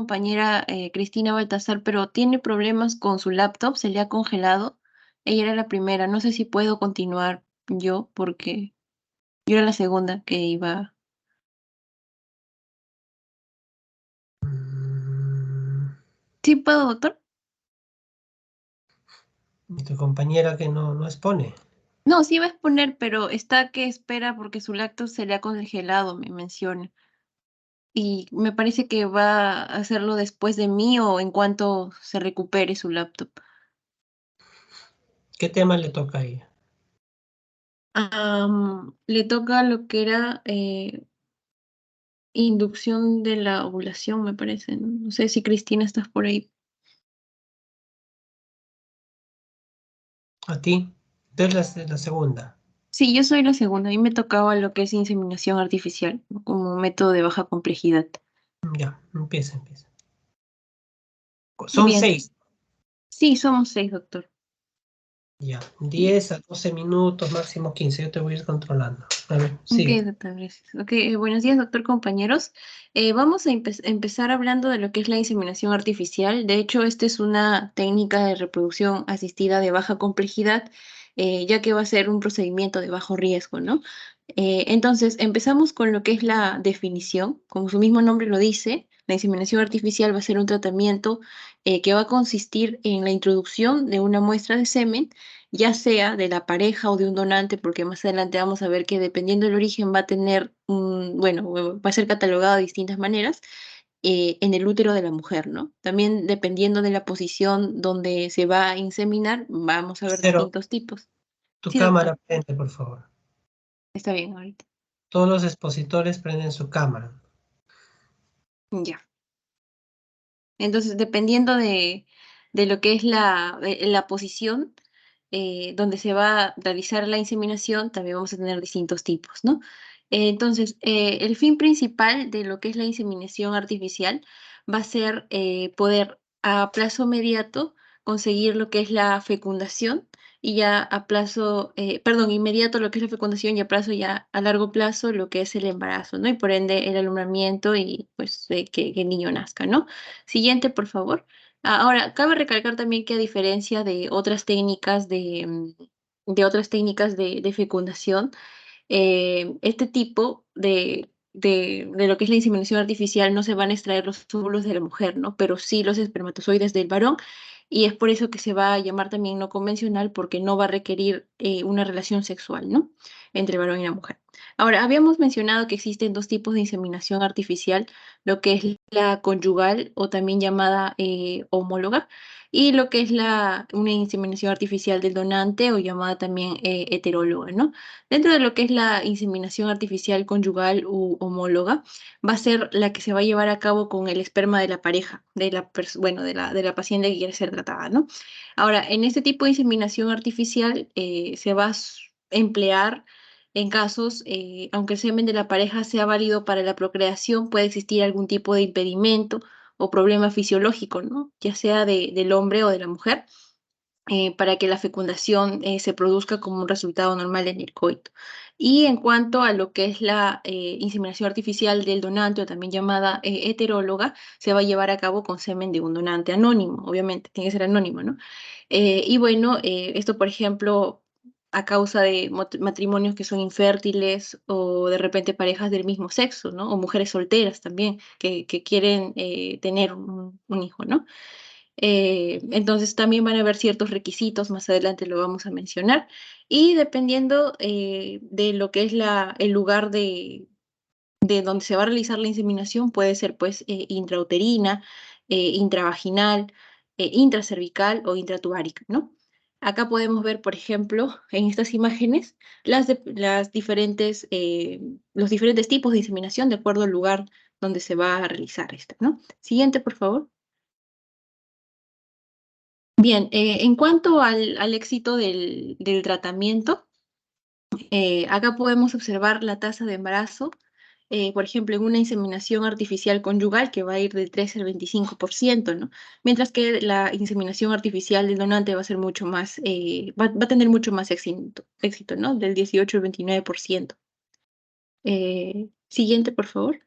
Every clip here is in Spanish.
compañera Cristina Baltasar, pero tiene problemas con su laptop, se le ha congelado. Ella era la primera, no sé si puedo continuar yo, porque yo era la segunda que iba. ¿Sí puedo, doctor? ¿Y tu compañera que no expone? No, sí iba a exponer, pero está que espera porque su laptop se le ha congelado, me menciona. Y me parece que va a hacerlo después de mí o en cuanto se recupere su laptop. ¿Qué tema le toca a ella? Le toca lo que era inducción de la ovulación, me parece, ¿no? No sé si Cristina estás por ahí. ¿A ti? Tú eres la segunda. Sí, yo soy la segunda. A mí me tocaba lo que es inseminación artificial, ¿no? Como método de baja complejidad. Ya, empieza. Son Bien, 6. sí, somos 6, doctor. Ya, Sí. 10 a 12 minutos, máximo 15. Yo te voy a ir controlando. A ver, Ok, sigue. doctor, gracias. Ok, buenos días, doctor, compañeros. Vamos a empezar hablando de lo que es la inseminación artificial. De hecho, esta es una técnica de reproducción asistida de baja complejidad, ya que va a ser un procedimiento de bajo riesgo, ¿no? Entonces, empezamos con lo que es la definición. Como su mismo nombre lo dice, la inseminación artificial va a ser un tratamiento que va a consistir en la introducción de una muestra de semen, ya sea de la pareja o de un donante, porque más adelante vamos a ver que dependiendo del origen va a tener bueno, va a ser catalogado de distintas maneras en el útero de la mujer, ¿no? También dependiendo de la posición donde se va a inseminar, vamos a ver Tercero, distintos tipos. tu Sí, doctor, cámara prende, por favor. está bien ahorita. Todos los expositores prenden su cámara. Ya. Entonces, dependiendo de lo que es la posición donde se va a realizar la inseminación, también vamos a tener distintos tipos, ¿no? Entonces, el fin principal de lo que es la inseminación artificial va a ser poder a plazo inmediato conseguir lo que es la fecundación y ya a plazo, perdón, inmediato lo que es la fecundación y a plazo ya a largo plazo lo que es el embarazo, ¿no? Y por ende el alumbramiento y pues que el niño nazca, ¿no? Siguiente, por favor. Ahora, cabe recalcar también que a diferencia de otras técnicas de otras técnicas de fecundación, este tipo de lo que es la inseminación artificial no se van a extraer los óvulos de la mujer, ¿no? Pero sí los espermatozoides del varón, y es por eso que se va a llamar también no convencional, porque no va a requerir una relación sexual, ¿no? Entre el varón y la mujer. Ahora, habíamos mencionado que existen dos tipos de inseminación artificial, lo que es la conyugal o también llamada homóloga, y lo que es una inseminación artificial del donante o llamada también heteróloga, ¿no? Dentro de lo que es la inseminación artificial conyugal u homóloga, va a ser la que se va a llevar a cabo con el esperma de la pareja, bueno, de la paciente que quiere ser tratada, ¿no? Ahora, en este tipo de inseminación artificial se va a emplear en casos, aunque el semen de la pareja sea válido para la procreación, puede existir algún tipo de impedimento o problema fisiológico, ¿no? Ya sea del hombre o de la mujer para que la fecundación se produzca como un resultado normal en el coito. Y en cuanto a lo que es la inseminación artificial del donante, o también llamada heteróloga, se va a llevar a cabo con semen de un donante anónimo, obviamente, tiene que ser anónimo, ¿no? Y bueno, esto, por ejemplo, a causa de matrimonios que son infértiles o de repente parejas del mismo sexo, ¿no? O mujeres solteras también que quieren tener un hijo, ¿no? Entonces también van a haber ciertos requisitos, más adelante lo vamos a mencionar, y dependiendo de lo que es el lugar de donde se va a realizar la inseminación, puede ser pues intrauterina, intravaginal, intracervical o intratubárica, ¿no? Acá podemos ver, por ejemplo, en estas imágenes, los diferentes tipos de inseminación de acuerdo al lugar donde se va a realizar esta, ¿no? Siguiente, por favor. Bien, en cuanto al éxito del tratamiento, acá podemos observar la tasa de embarazo, por ejemplo, en una inseminación artificial conyugal que va a ir del 13 al 25%, ¿no? Mientras que la inseminación artificial del donante va a ser mucho más, va a tener mucho más éxito, ¿no? Del 18 al 29%. Siguiente, por favor.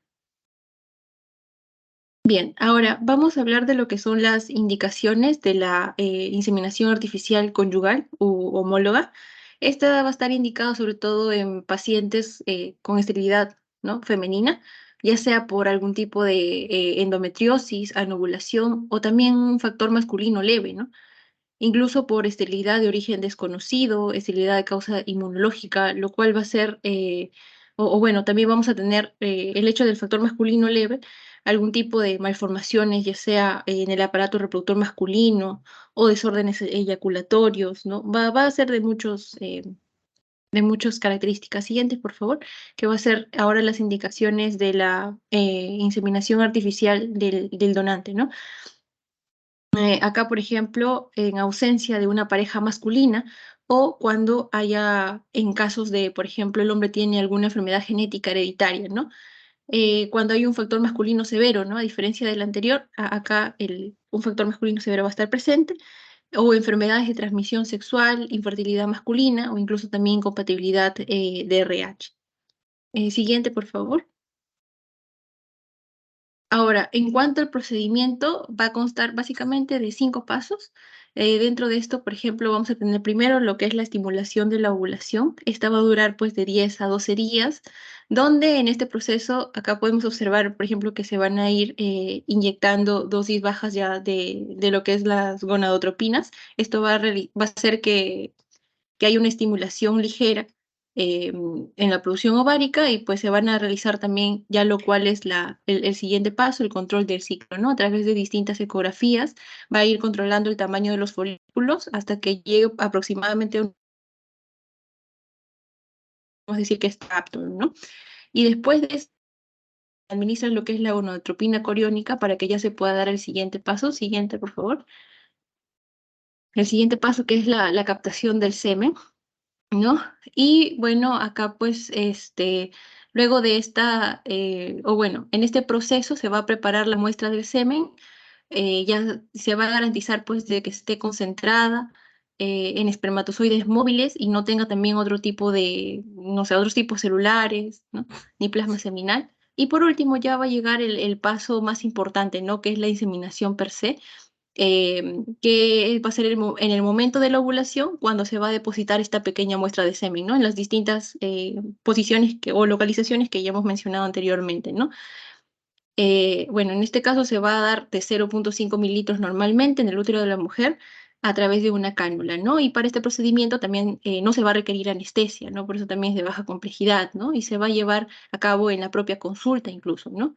Bien, ahora vamos a hablar de lo que son las indicaciones de la inseminación artificial conyugal u homóloga. Esta va a estar indicada sobre todo en pacientes con esterilidad, ¿no?, femenina, ya sea por algún tipo de endometriosis, anovulación o también un factor masculino leve, ¿no? Incluso por esterilidad de origen desconocido, esterilidad de causa inmunológica, lo cual va a ser, o bueno, también vamos a tener el hecho del factor masculino leve, algún tipo de malformaciones, ya sea en el aparato reproductor masculino o desórdenes eyaculatorios, ¿no? Va a ser de muchas características. Siguiente, por favor, que va a ser ahora las indicaciones de la inseminación artificial del donante, ¿no? Acá, por ejemplo, en ausencia de una pareja masculina o cuando haya, en casos de, por ejemplo, el hombre tiene alguna enfermedad genética hereditaria, ¿no? Cuando hay un factor masculino severo, ¿no? A diferencia del anterior, acá un factor masculino severo va a estar presente, o enfermedades de transmisión sexual, infertilidad masculina o incluso también incompatibilidad de RH. Siguiente, por favor. Ahora, en cuanto al procedimiento, va a constar básicamente de 5 pasos. Dentro de esto, por ejemplo, vamos a tener primero lo que es la estimulación de la ovulación. Esta va a durar pues de 10 a 12 días, donde en este proceso acá podemos observar, por ejemplo, que se van a ir inyectando dosis bajas ya de lo que es las gonadotropinas. Esto va a hacer que hay una estimulación ligera en la producción ovárica y pues se van a realizar también ya lo cual es el siguiente paso, el control del ciclo, ¿no? A través de distintas ecografías va a ir controlando el tamaño de los folículos hasta que llegue aproximadamente, vamos a decir que está apto, ¿no? Y después de esto, administran lo que es la gonadotropina coriónica para que ya se pueda dar el siguiente paso. Siguiente, por favor. El siguiente paso que es la captación del semen, ¿no? Y bueno, acá pues, luego de esta, o bueno, en este proceso se va a preparar la muestra del semen, ya se va a garantizar pues de que esté concentrada en espermatozoides móviles y no tenga también otro tipo de, no sé, otros tipos celulares, ¿no? Ni plasma seminal. Y por último ya va a llegar el paso más importante, ¿no? Que es la inseminación per se, que va a ser en el momento de la ovulación cuando se va a depositar esta pequeña muestra de semen, ¿no? En las distintas posiciones o localizaciones que ya hemos mencionado anteriormente, ¿no? Bueno, en este caso se va a dar de 0,5 mililitros normalmente en el útero de la mujer a través de una cánula, ¿no? Y para este procedimiento también no se va a requerir anestesia, ¿no? Por eso también es de baja complejidad, ¿no? Y se va a llevar a cabo en la propia consulta incluso, ¿no?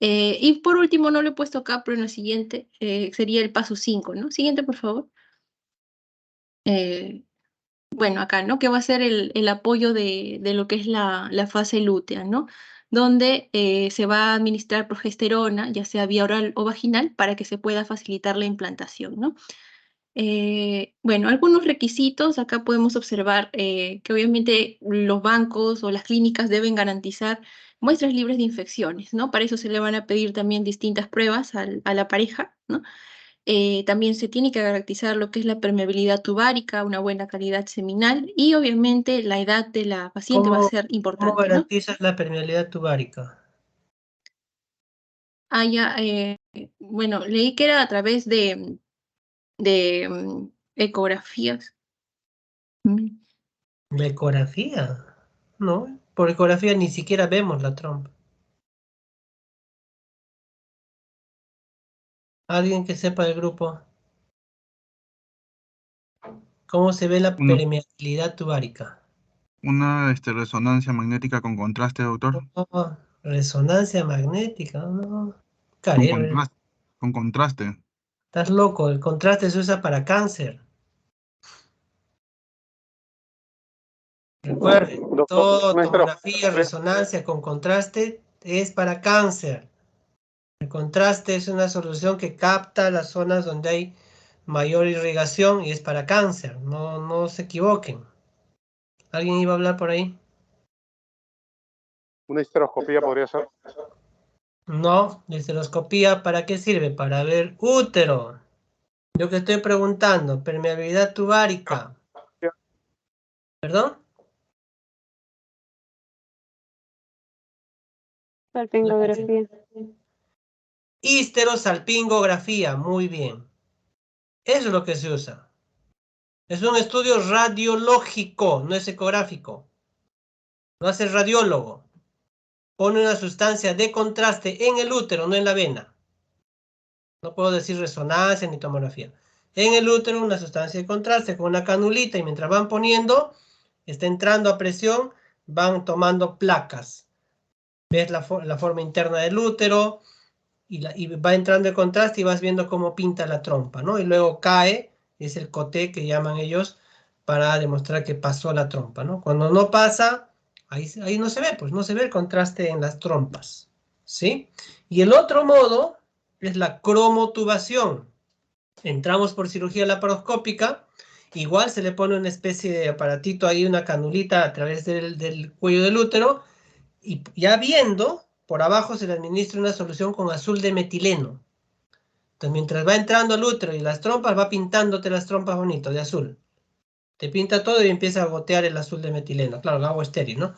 Y por último, no lo he puesto acá, pero en la siguiente sería el paso 5, ¿no? Siguiente, por favor. Eh, bueno, acá, ¿no? Que va a ser el apoyo de lo que es la fase lútea, ¿no? Donde se va a administrar progesterona, ya sea vía oral o vaginal, para que se pueda facilitar la implantación, ¿no? Bueno, algunos requisitos, acá podemos observar que obviamente los bancos o las clínicas deben garantizar muestras libres de infecciones, ¿no? Para eso se le van a pedir también distintas pruebas a la pareja, ¿no? También se tiene que garantizar lo que es la permeabilidad tubárica, una buena calidad seminal y obviamente la edad de la paciente va a ser ¿Cómo importante, ¿no? garantizas la permeabilidad tubárica? Ya, bueno, leí que era a través de ecografías. Mm. ¿La ecografía? No, por ecografía ni siquiera vemos la trompa. ¿Alguien que sepa del grupo? ¿Cómo se ve la Una, permeabilidad tubárica? una resonancia magnética con contraste, doctor. Oh, resonancia magnética, no. Con Carero, eres. contraste. Con contraste. Estás loco, el contraste se usa para cáncer. Recuerden, Doctor, todo nuestro, tomografía, resonancia con contraste es para cáncer. El contraste es una solución que capta las zonas donde hay mayor irrigación y es para cáncer. No, no se equivoquen. ¿Alguien iba a hablar por ahí? una histeroscopía podría ser. No, la histeroscopía, ¿para qué sirve? Para ver útero. Yo que estoy preguntando, permeabilidad tubárica. ¿Perdón? Salpingografía. Histerosalpingografía, muy bien. Eso es lo que se usa. Es un estudio radiológico, no es ecográfico. Lo hace el radiólogo. Pone una sustancia de contraste en el útero, no en la vena. No puedo decir resonancia ni tomografía. En el útero una sustancia de contraste con una canulita y mientras van poniendo, está entrando a presión, van tomando placas. Ves la forma interna del útero y va entrando en contraste y vas viendo cómo pinta la trompa, ¿no? Y luego cae, es el coté que llaman ellos para demostrar que pasó la trompa, ¿no? Cuando no pasa, ahí no se ve, pues no se ve el contraste en las trompas, ¿sí? Y el otro modo es la cromotubación. Entramos por cirugía laparoscópica, igual se le pone una especie de aparatito ahí, una canulita a través del cuello del útero, y ya viendo, por abajo se le administra una solución con azul de metileno. Entonces, mientras va entrando el útero y las trompas, va pintándote las trompas bonito, de azul. Te pinta todo y empieza a gotear el azul de metileno. Claro, el agua estéril, ¿no?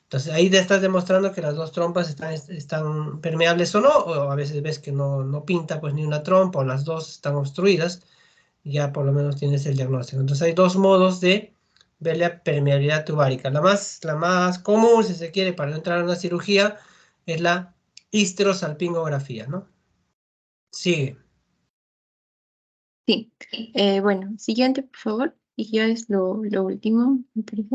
Entonces, ahí te estás demostrando que las dos trompas están permeables o no, o a veces ves que no pinta pues ni una trompa, o las dos están obstruidas, y ya por lo menos tienes el diagnóstico. Entonces, hay dos modos de ver la permeabilidad tubárica. La más común, si se quiere, para no entrar a una cirugía, es la histerosalpingografía, ¿no? Sigue. Sí. Bueno, siguiente, por favor. Y ya es lo último. Me parece.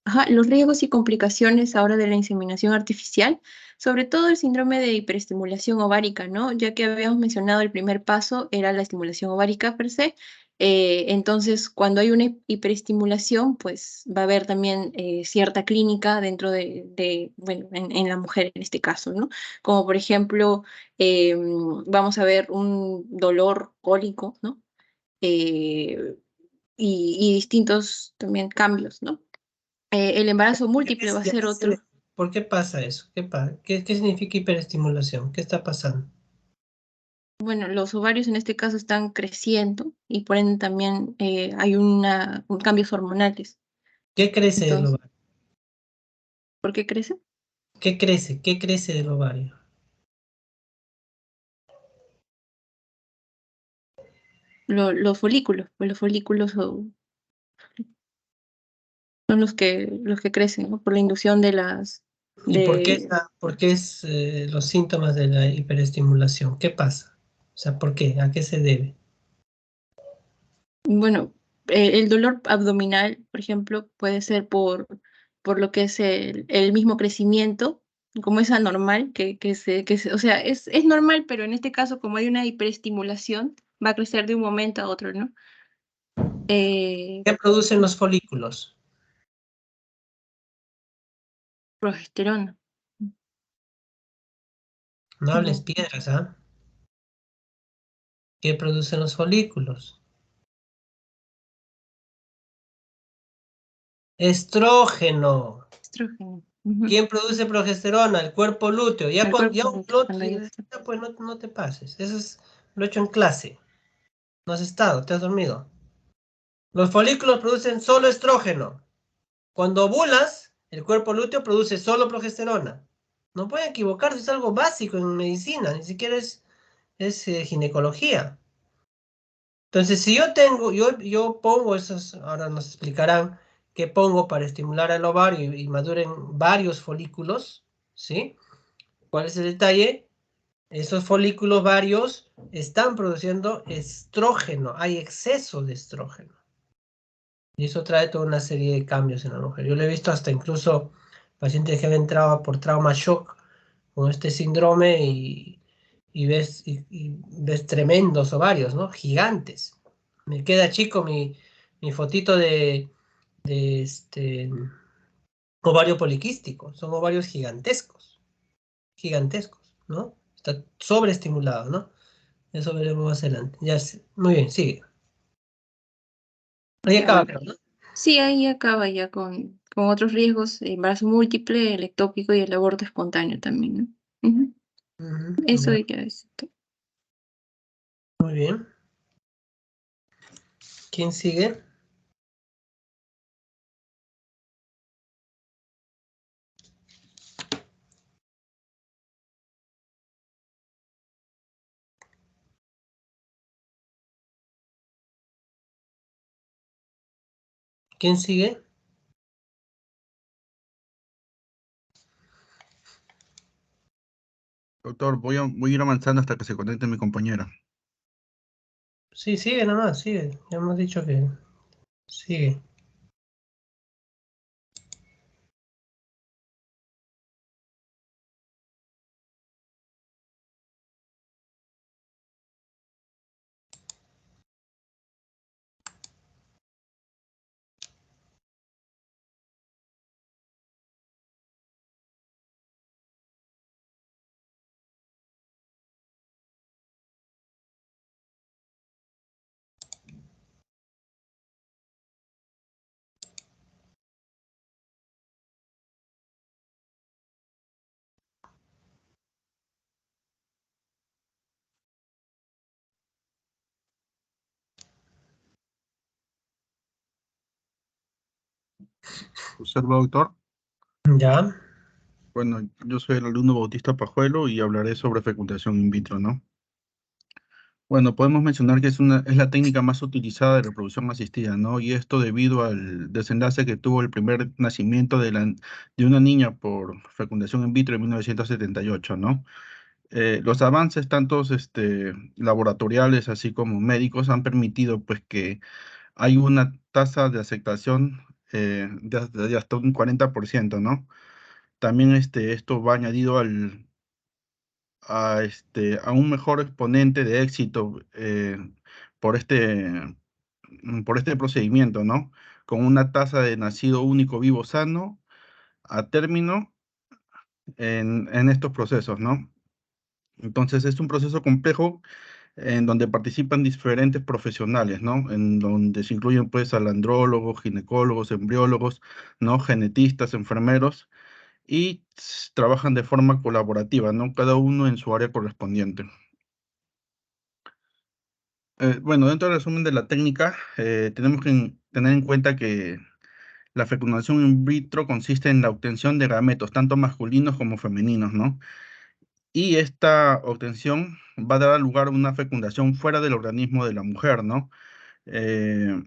Ajá, los riesgos y complicaciones ahora de la inseminación artificial, sobre todo el síndrome de hiperestimulación ovárica, ¿no? Ya que habíamos mencionado el primer paso era la estimulación ovárica per se. Entonces, cuando hay una hiperestimulación, pues va a haber también cierta clínica dentro bueno, en la mujer en este caso, ¿no? Como por ejemplo, vamos a ver un dolor cólico, ¿no? eh, y distintos también cambios, ¿no? El embarazo múltiple va a ser otro. ¿Por qué pasa eso? ¿Qué significa hiperestimulación? ¿Qué está pasando? Bueno, los ovarios en este caso están creciendo y por ende también hay cambios hormonales. ¿Qué crece del Entonces, ovario? ¿por qué crece? ¿Qué crece? ¿Qué crece del ovario? Los folículos, pues los folículos son los que crecen, ¿no? Por la inducción ¿Y de, por qué es los síntomas de la hiperestimulación? ¿Qué pasa? O sea, ¿por qué? ¿A qué se debe? bueno, el dolor abdominal, por ejemplo, puede ser por lo que es el mismo crecimiento, como es anormal, o sea, es normal, pero en este caso, como hay una hiperestimulación, va a crecer de un momento a otro, ¿no? Eh, ¿Qué producen los folículos? progesterona. No hables No, piedras, ¿ah? ¿Qué producen los folículos? Estrógeno. estrógeno. Ujú. ¿Quién produce progesterona? El cuerpo lúteo. Ya, El cuerpo, ya un plot, cuando ya está. ya, pues no te pases. Lo he hecho en clase. No has estado, te has dormido. Los folículos producen solo estrógeno. Cuando ovulas, el cuerpo lúteo produce solo progesterona. No pueden equivocarse, es algo básico en medicina, ni siquiera es ginecología. Entonces, si yo pongo esos, ahora nos explicarán qué pongo para estimular al ovario y maduren varios folículos, ¿sí? ¿Cuál es el detalle? Esos folículos varios están produciendo estrógeno, hay exceso de estrógeno. Y eso trae toda una serie de cambios en la mujer. Yo lo he visto hasta incluso pacientes que han entrado por trauma shock con este síndrome y ves tremendos ovarios, ¿no? Gigantes. Me queda chico mi fotito de ovario poliquístico. Son ovarios gigantescos, gigantescos, ¿no? Está sobreestimulado, ¿no? Eso veremos más adelante. Muy bien, sigue. Ahí Ya, acaba, bueno. creo, ¿no? Sí, ahí acaba ya con otros riesgos, embarazo múltiple, el ectópico y el aborto espontáneo también, ¿no? Ujú. Eso Ya, ya es todo. muy bien. ¿Quién sigue? ¿Quién sigue? Doctor, voy a ir avanzando hasta que se conecte mi compañera. Sí, sigue nomás, sigue. Ya hemos dicho que sigue. Observa, doctor. Ya. Bueno, yo soy el alumno Bautista Pajuelo y hablaré sobre fecundación in vitro, ¿no? Bueno, podemos mencionar que es la técnica más utilizada de reproducción asistida, ¿no? Y esto debido al desenlace que tuvo el primer nacimiento de una niña por fecundación in vitro en 1978, ¿no? Los avances, tantos laboratoriales así como médicos, han permitido pues que hay una tasa de aceptación de hasta un 40%, ¿no? También esto va añadido a un mejor exponente de éxito por por este procedimiento, ¿no? Con una tasa de nacido único vivo sano a término en estos procesos, ¿no? Entonces es un proceso complejo en donde participan diferentes profesionales, ¿no? En donde se incluyen pues alandrólogos, ginecólogos, embriólogos, ¿no? Genetistas, enfermeros y trabajan de forma colaborativa, ¿no? Cada uno en su área correspondiente. Bueno, dentro del resumen de la técnica, tenemos que tener en cuenta que la fecundación in vitro consiste en la obtención de gametos, tanto masculinos como femeninos, ¿no? Y esta obtención va a dar lugar a una fecundación fuera del organismo de la mujer, ¿no? Eh,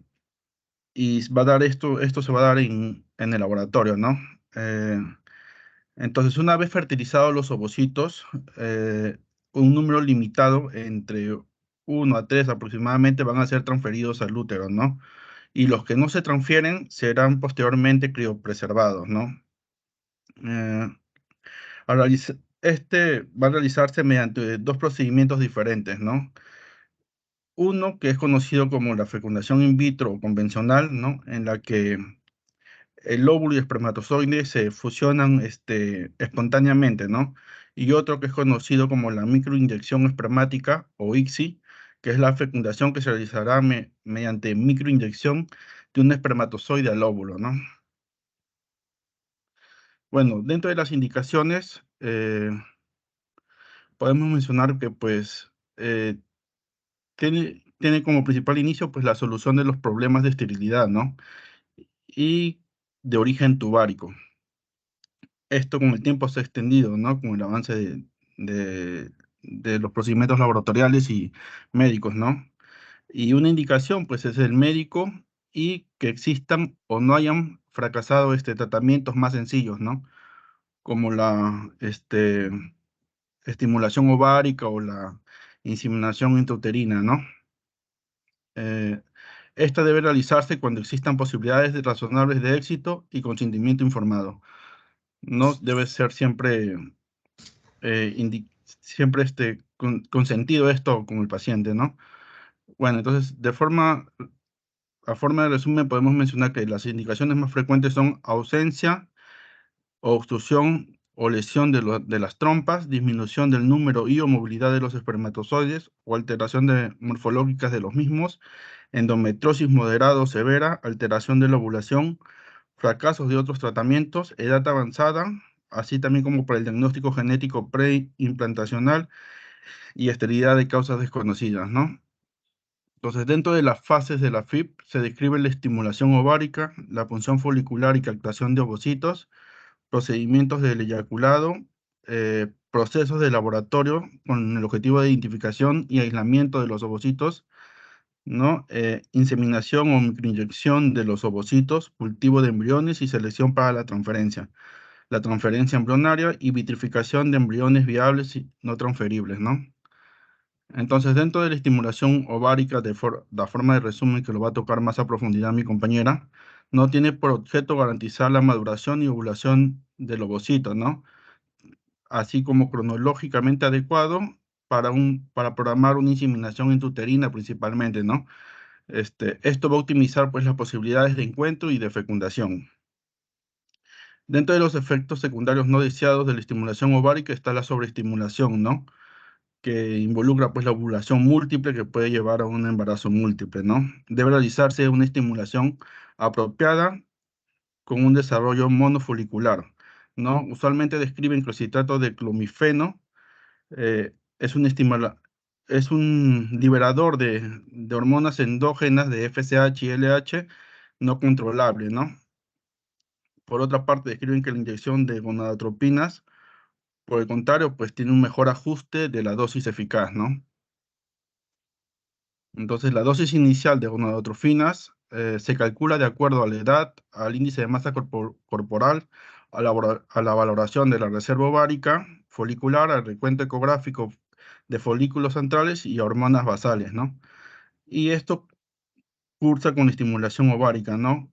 y va a dar esto se va a dar en el laboratorio, ¿no? Eh, entonces, una vez fertilizados los ovocitos, un número limitado entre 1 a 3 aproximadamente van a ser transferidos al útero, ¿no? Y los que no se transfieren serán posteriormente criopreservados, ¿no? Eh, este va a realizarse mediante dos procedimientos diferentes, ¿no? Uno que es conocido como la fecundación in vitro o convencional, ¿no? En la que el óvulo y el espermatozoide se fusionan espontáneamente, ¿no? Y otro que es conocido como la microinyección espermática o ICSI, que es la fecundación que se realizará mediante microinyección de un espermatozoide al óvulo, ¿no? Bueno, dentro de las indicaciones, podemos mencionar que pues tiene como principal inicio pues la solución de los problemas de esterilidad, ¿no? Y de origen tubárico. Esto con el tiempo se ha extendido, ¿no? Con el avance de, de los procedimientos laboratoriales y médicos, ¿no? Y una indicación, pues, es el médico y que existan o no hayan fracasado tratamientos más sencillos, ¿no? Como la estimulación ovárica o la inseminación intrauterina, ¿no? Eh, esta debe realizarse cuando existan posibilidades razonables de éxito y consentimiento informado. No debe ser siempre consentido esto con el paciente, ¿no? Bueno, entonces, a forma de resumen, podemos mencionar que las indicaciones más frecuentes son ausencia, obstrucción o lesión de las trompas, disminución del número y o movilidad de los espermatozoides o alteración morfológicas de los mismos, endometriosis moderada o severa, alteración de la ovulación, fracasos de otros tratamientos, edad avanzada, así también como para el diagnóstico genético preimplantacional y esterilidad de causas desconocidas, ¿no? Entonces, dentro de las fases de la FIP se describe la estimulación ovárica, la punción folicular y captación de ovocitos, procedimientos del eyaculado, procesos de laboratorio con el objetivo de identificación y aislamiento de los ovocitos, ¿no? Inseminación o microinyección de los ovocitos, cultivo de embriones y selección para la transferencia embrionaria y vitrificación de embriones viables y no transferibles, ¿no? Entonces, dentro de la estimulación ovárica, la forma de resumen que lo va a tocar más a profundidad mi compañera, no tiene por objeto garantizar la maduración y ovulación del ovocito, ¿no? Así como cronológicamente adecuado para programar una inseminación intrauterina principalmente, ¿no? Esto va a optimizar pues las posibilidades de encuentro y de fecundación. Dentro de los efectos secundarios no deseados de la estimulación ovárica está la sobreestimulación, ¿no? Que involucra pues la ovulación múltiple que puede llevar a un embarazo múltiple, ¿no? Debe realizarse una estimulación apropiada con un desarrollo monofolicular, ¿no? Usualmente describen que el citrato de clomifeno es es un liberador de hormonas endógenas de FSH y LH no controlable, ¿no? Por otra parte, describen que la inyección de gonadotropinas, por el contrario, pues tiene un mejor ajuste de la dosis eficaz, ¿no? Entonces, la dosis inicial de gonadotrofinas se calcula de acuerdo a la edad, al índice de masa corporal, a la valoración de la reserva ovárica, folicular, al recuento ecográfico de folículos centrales y a hormonas basales, ¿no? Y esto cursa con estimulación ovárica, ¿no?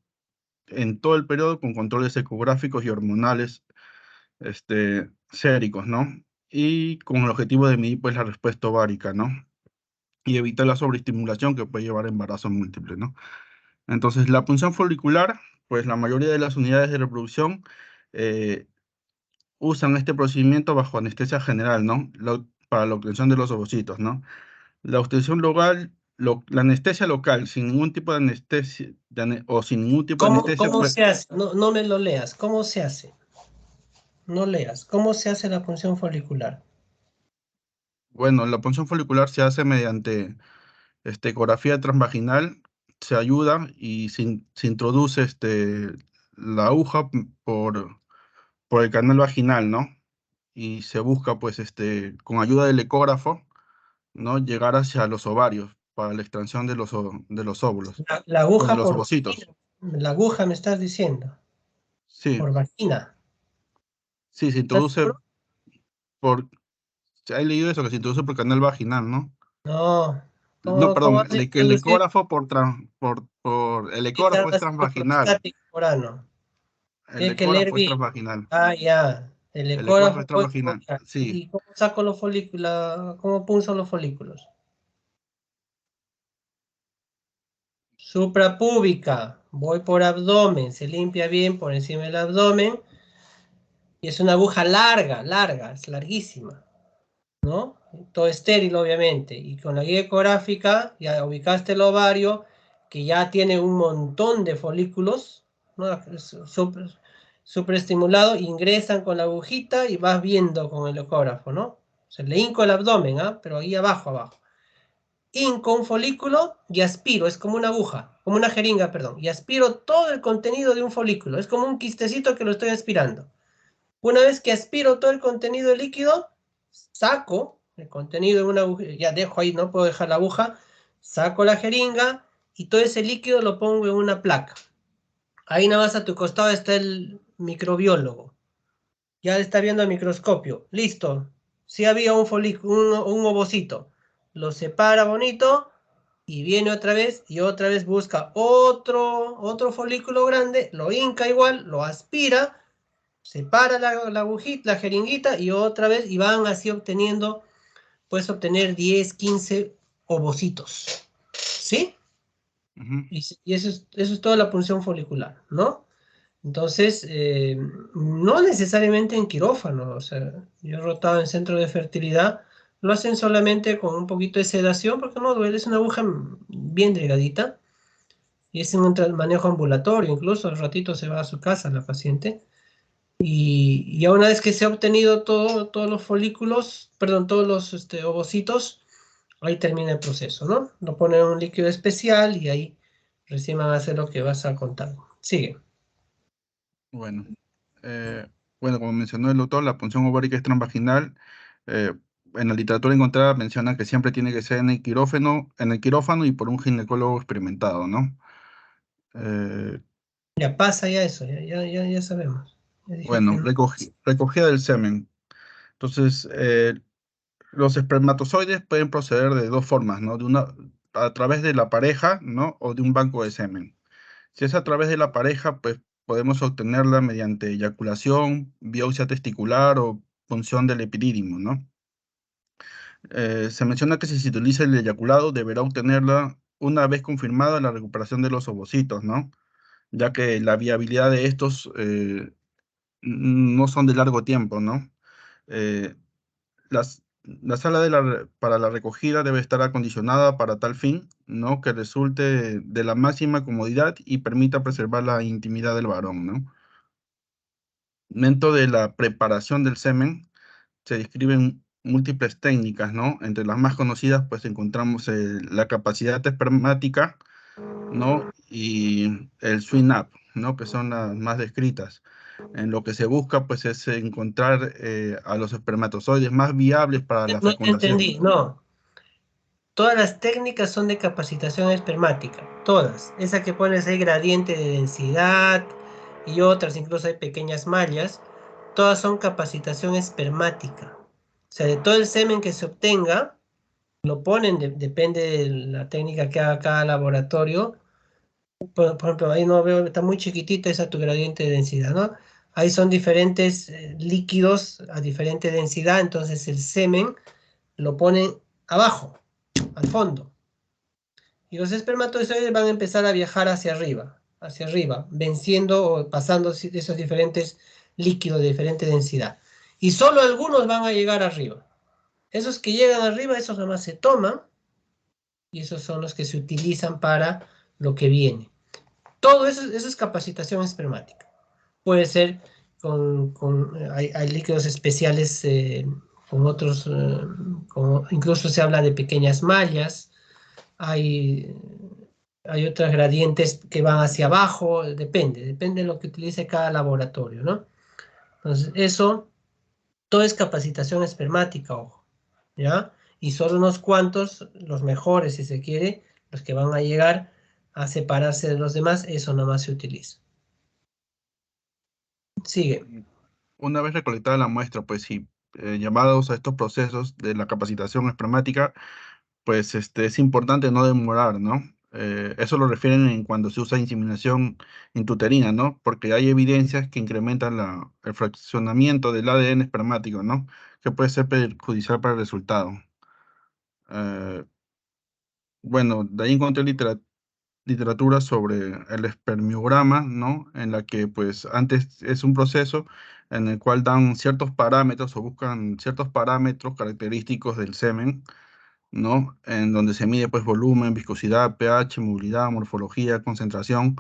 En todo el periodo con controles ecográficos y hormonales séricos, ¿no? Y con el objetivo de medir, pues, la respuesta ovárica, ¿no? Y evitar la sobreestimulación que puede llevar a embarazo múltiple, ¿no? Entonces, la punción folicular, pues la mayoría de las unidades de reproducción eh, usan este procedimiento bajo anestesia general, ¿no? Para la obtención de los ovocitos, ¿no? La obtención local, la anestesia local, sin ningún tipo de anestesia, o sin ningún tipo de anestesia, ¿Cómo se hace? No, no me lo leas. ¿Cómo se hace? No leas. ¿Cómo se hace la punción folicular? bueno, la punción folicular se hace mediante ecografía transvaginal, se ayuda y se introduce la aguja por el canal vaginal, ¿no? Y se busca, pues, con ayuda del ecógrafo, ¿no? Llegar hacia los ovarios para la extracción de los óvulos, La o de aguja los por ovocitos. vagina. La aguja me estás diciendo. Sí, Por vagina. sí, se ¿Estás introduce seguro? por, he leído eso, que se introduce por canal vaginal, ¿no? No. No, ¿Cómo perdón, vas a el introducir ecógrafo el ecógrafo es transvaginal. prostático orano? El Tiene que leer ecógrafo es bien. transvaginal. Ah, ya. El El ecógrafo es ecógrafo puede transvaginal. equivocar. Sí. ¿Y cómo saco los folículos? ¿Cómo punzo los folículos? Suprapúbica. Voy por abdomen. Se limpia bien por encima del abdomen. Y es una aguja larga, larga, es larguísima, ¿no? Todo estéril, obviamente. Y con la guía ecográfica ya ubicaste el ovario, que ya tiene un montón de folículos, ¿no? Superestimulado, ingresan con la agujita y vas viendo con el ecógrafo, ¿no? Se le hinco el abdomen, ¿ah? Pero ahí abajo, abajo. Hinco un folículo y aspiro, es como una aguja, como una jeringa, perdón, y aspiro todo el contenido de un folículo, es como un quistecito que lo estoy aspirando. Una vez que aspiro todo el contenido líquido, saco el contenido en una aguja, ya dejo ahí, no puedo dejar la aguja, saco la jeringa y todo ese líquido lo pongo en una placa. Ahí nada más a tu costado está el microbiólogo. Ya está viendo el microscopio. Listo. Si había un folículo, un ovocito. Lo separa bonito y viene otra vez busca otro folículo grande, lo hinca igual, lo aspira, separa la agujita, la jeringuita y otra vez y van así obteniendo, puedes obtener 10, 15 ovocitos. ¿Sí? Ujú. Y eso es toda la punción folicular, ¿no? Entonces, no necesariamente en quirófano, o sea, yo he rotado en centro de fertilidad, lo hacen solamente con un poquito de sedación porque no duele, es una aguja bien delgadita y es en un manejo ambulatorio, incluso al ratito se va a su casa la paciente. Y ya una vez que se ha obtenido todos los folículos, perdón, todos los ovocitos, ahí termina el proceso, ¿no? Lo ponen en un líquido especial y ahí recién van a hacer lo que vas a contar. Sigue. Bueno, bueno, como mencionó el doctor, la punción ovárica es transvaginal. en la literatura encontrada menciona que siempre tiene que ser en el quirófano y por un ginecólogo experimentado, ¿no? Eh, Ya pasa ya eso, ya sabemos. Ya dije que bueno, no. recogida del semen. Entonces, los espermatozoides pueden proceder de dos formas, ¿no? A través de la pareja, ¿no? O de un banco de semen. Si es a través de la pareja, pues podemos obtenerla mediante eyaculación, biopsia testicular o punción del epidídimo, ¿no? Se menciona que si se utiliza el eyaculado, deberá obtenerla una vez confirmada la recuperación de los ovocitos, ¿no? Ya que la viabilidad de estos no son de largo tiempo, ¿no? Eh, la sala para la recogida debe estar acondicionada para tal fin, ¿no? Que resulte de la máxima comodidad y permita preservar la intimidad del varón, ¿no? Dentro de la preparación del semen se describen múltiples técnicas, ¿no? Entre las más conocidas, pues encontramos la capacidad espermática, ¿no? Y el swing up, ¿no? Que son las más descritas. En lo que se busca, pues, es encontrar a los espermatozoides más viables para la No te fecundación. entendí, no. Todas las técnicas son de capacitación espermática, todas. Esa que pones ahí gradiente de densidad y otras, incluso hay pequeñas mallas, todas son capacitación espermática. O sea, de todo el semen que se obtenga, lo ponen, depende de la técnica que haga cada laboratorio. Por ejemplo, ahí no veo, está muy chiquitita esa tu gradiente de densidad, ¿no? Ahí son diferentes líquidos a diferente densidad, entonces el semen lo ponen abajo, al fondo. Y los espermatozoides van a empezar a viajar hacia arriba, venciendo o pasando esos diferentes líquidos de diferente densidad. Y solo algunos van a llegar arriba. Esos que llegan arriba, esos nada más se toman y esos son los que se utilizan para lo que viene. Todo eso es capacitación espermática. Puede ser hay líquidos especiales con otros, incluso se habla de pequeñas mallas, hay, hay otras gradientes que van hacia abajo, depende de lo que utilice cada laboratorio, ¿no? Entonces, todo es capacitación espermática, ojo, ¿ya? Y solo unos cuantos, los mejores si se quiere, los que van a llegar a separarse de los demás, eso nada más se utiliza. Sigue. Una vez recolectada la muestra, pues sí, llamados a estos procesos de la capacitación espermática, pues es importante no demorar, ¿no? Eso lo refieren en cuando se usa inseminación intrauterina, ¿no? Porque hay evidencias que incrementan el fraccionamiento del ADN espermático, ¿no? Que puede ser perjudicial para el resultado. Eh, bueno, de ahí encontré literatura sobre el espermiograma, ¿no? En la que pues antes es un proceso en el cual dan ciertos parámetros o buscan ciertos parámetros característicos del semen, ¿no? En donde se mide pues volumen, viscosidad, pH, movilidad, morfología, concentración,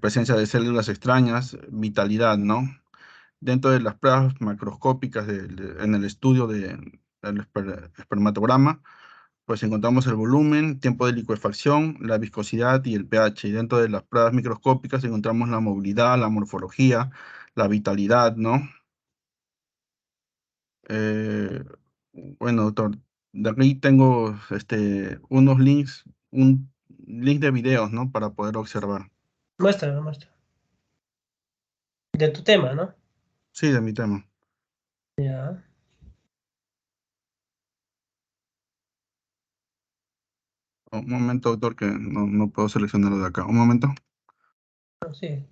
presencia de células extrañas, vitalidad, ¿no? Dentro de las pruebas macroscópicas en el estudio del espermatograma, pues encontramos el volumen, tiempo de licuefacción, la viscosidad y el pH. Y dentro de las pruebas microscópicas encontramos la movilidad, la morfología, la vitalidad, ¿no? Eh, bueno, doctor, de aquí tengo unos links, un link de videos, ¿no? Para poder observar. Muestra. De tu tema, ¿no? Sí, de mi tema. Ya. Un momento, doctor, que no puedo seleccionarlo de acá. Un momento. Sí.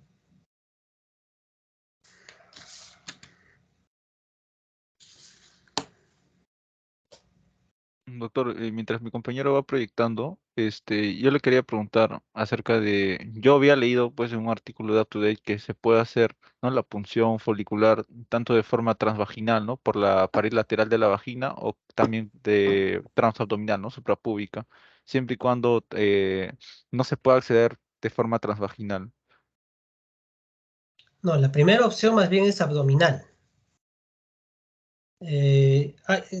Doctor, mientras mi compañero va proyectando, yo le quería preguntar acerca de, yo había leído pues en un artículo de UpToDate que se puede hacer, ¿no? La punción folicular tanto de forma transvaginal, ¿no? Por la pared lateral de la vagina o también de transabdominal, ¿no? Suprapúbica, siempre y cuando no se pueda acceder de forma transvaginal. No, la primera opción más bien es abdominal.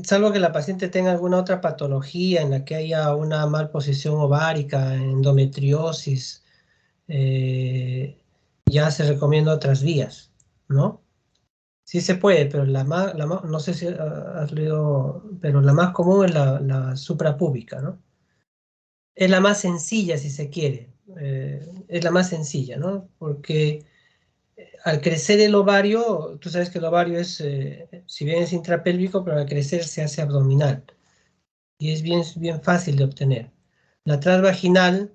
Salvo que la paciente tenga alguna otra patología en la que haya una malposición ovárica, endometriosis, ya se recomienda otras vías, ¿no? Sí se puede, pero no sé si has leído, pero la más común es la suprapúbica, ¿no? Es la más sencilla, si se quiere. Es la más sencilla, ¿no? Porque al crecer el ovario, tú sabes que el ovario es, si bien es intrapélvico, pero al crecer se hace abdominal. Y es bien fácil de obtener. La transvaginal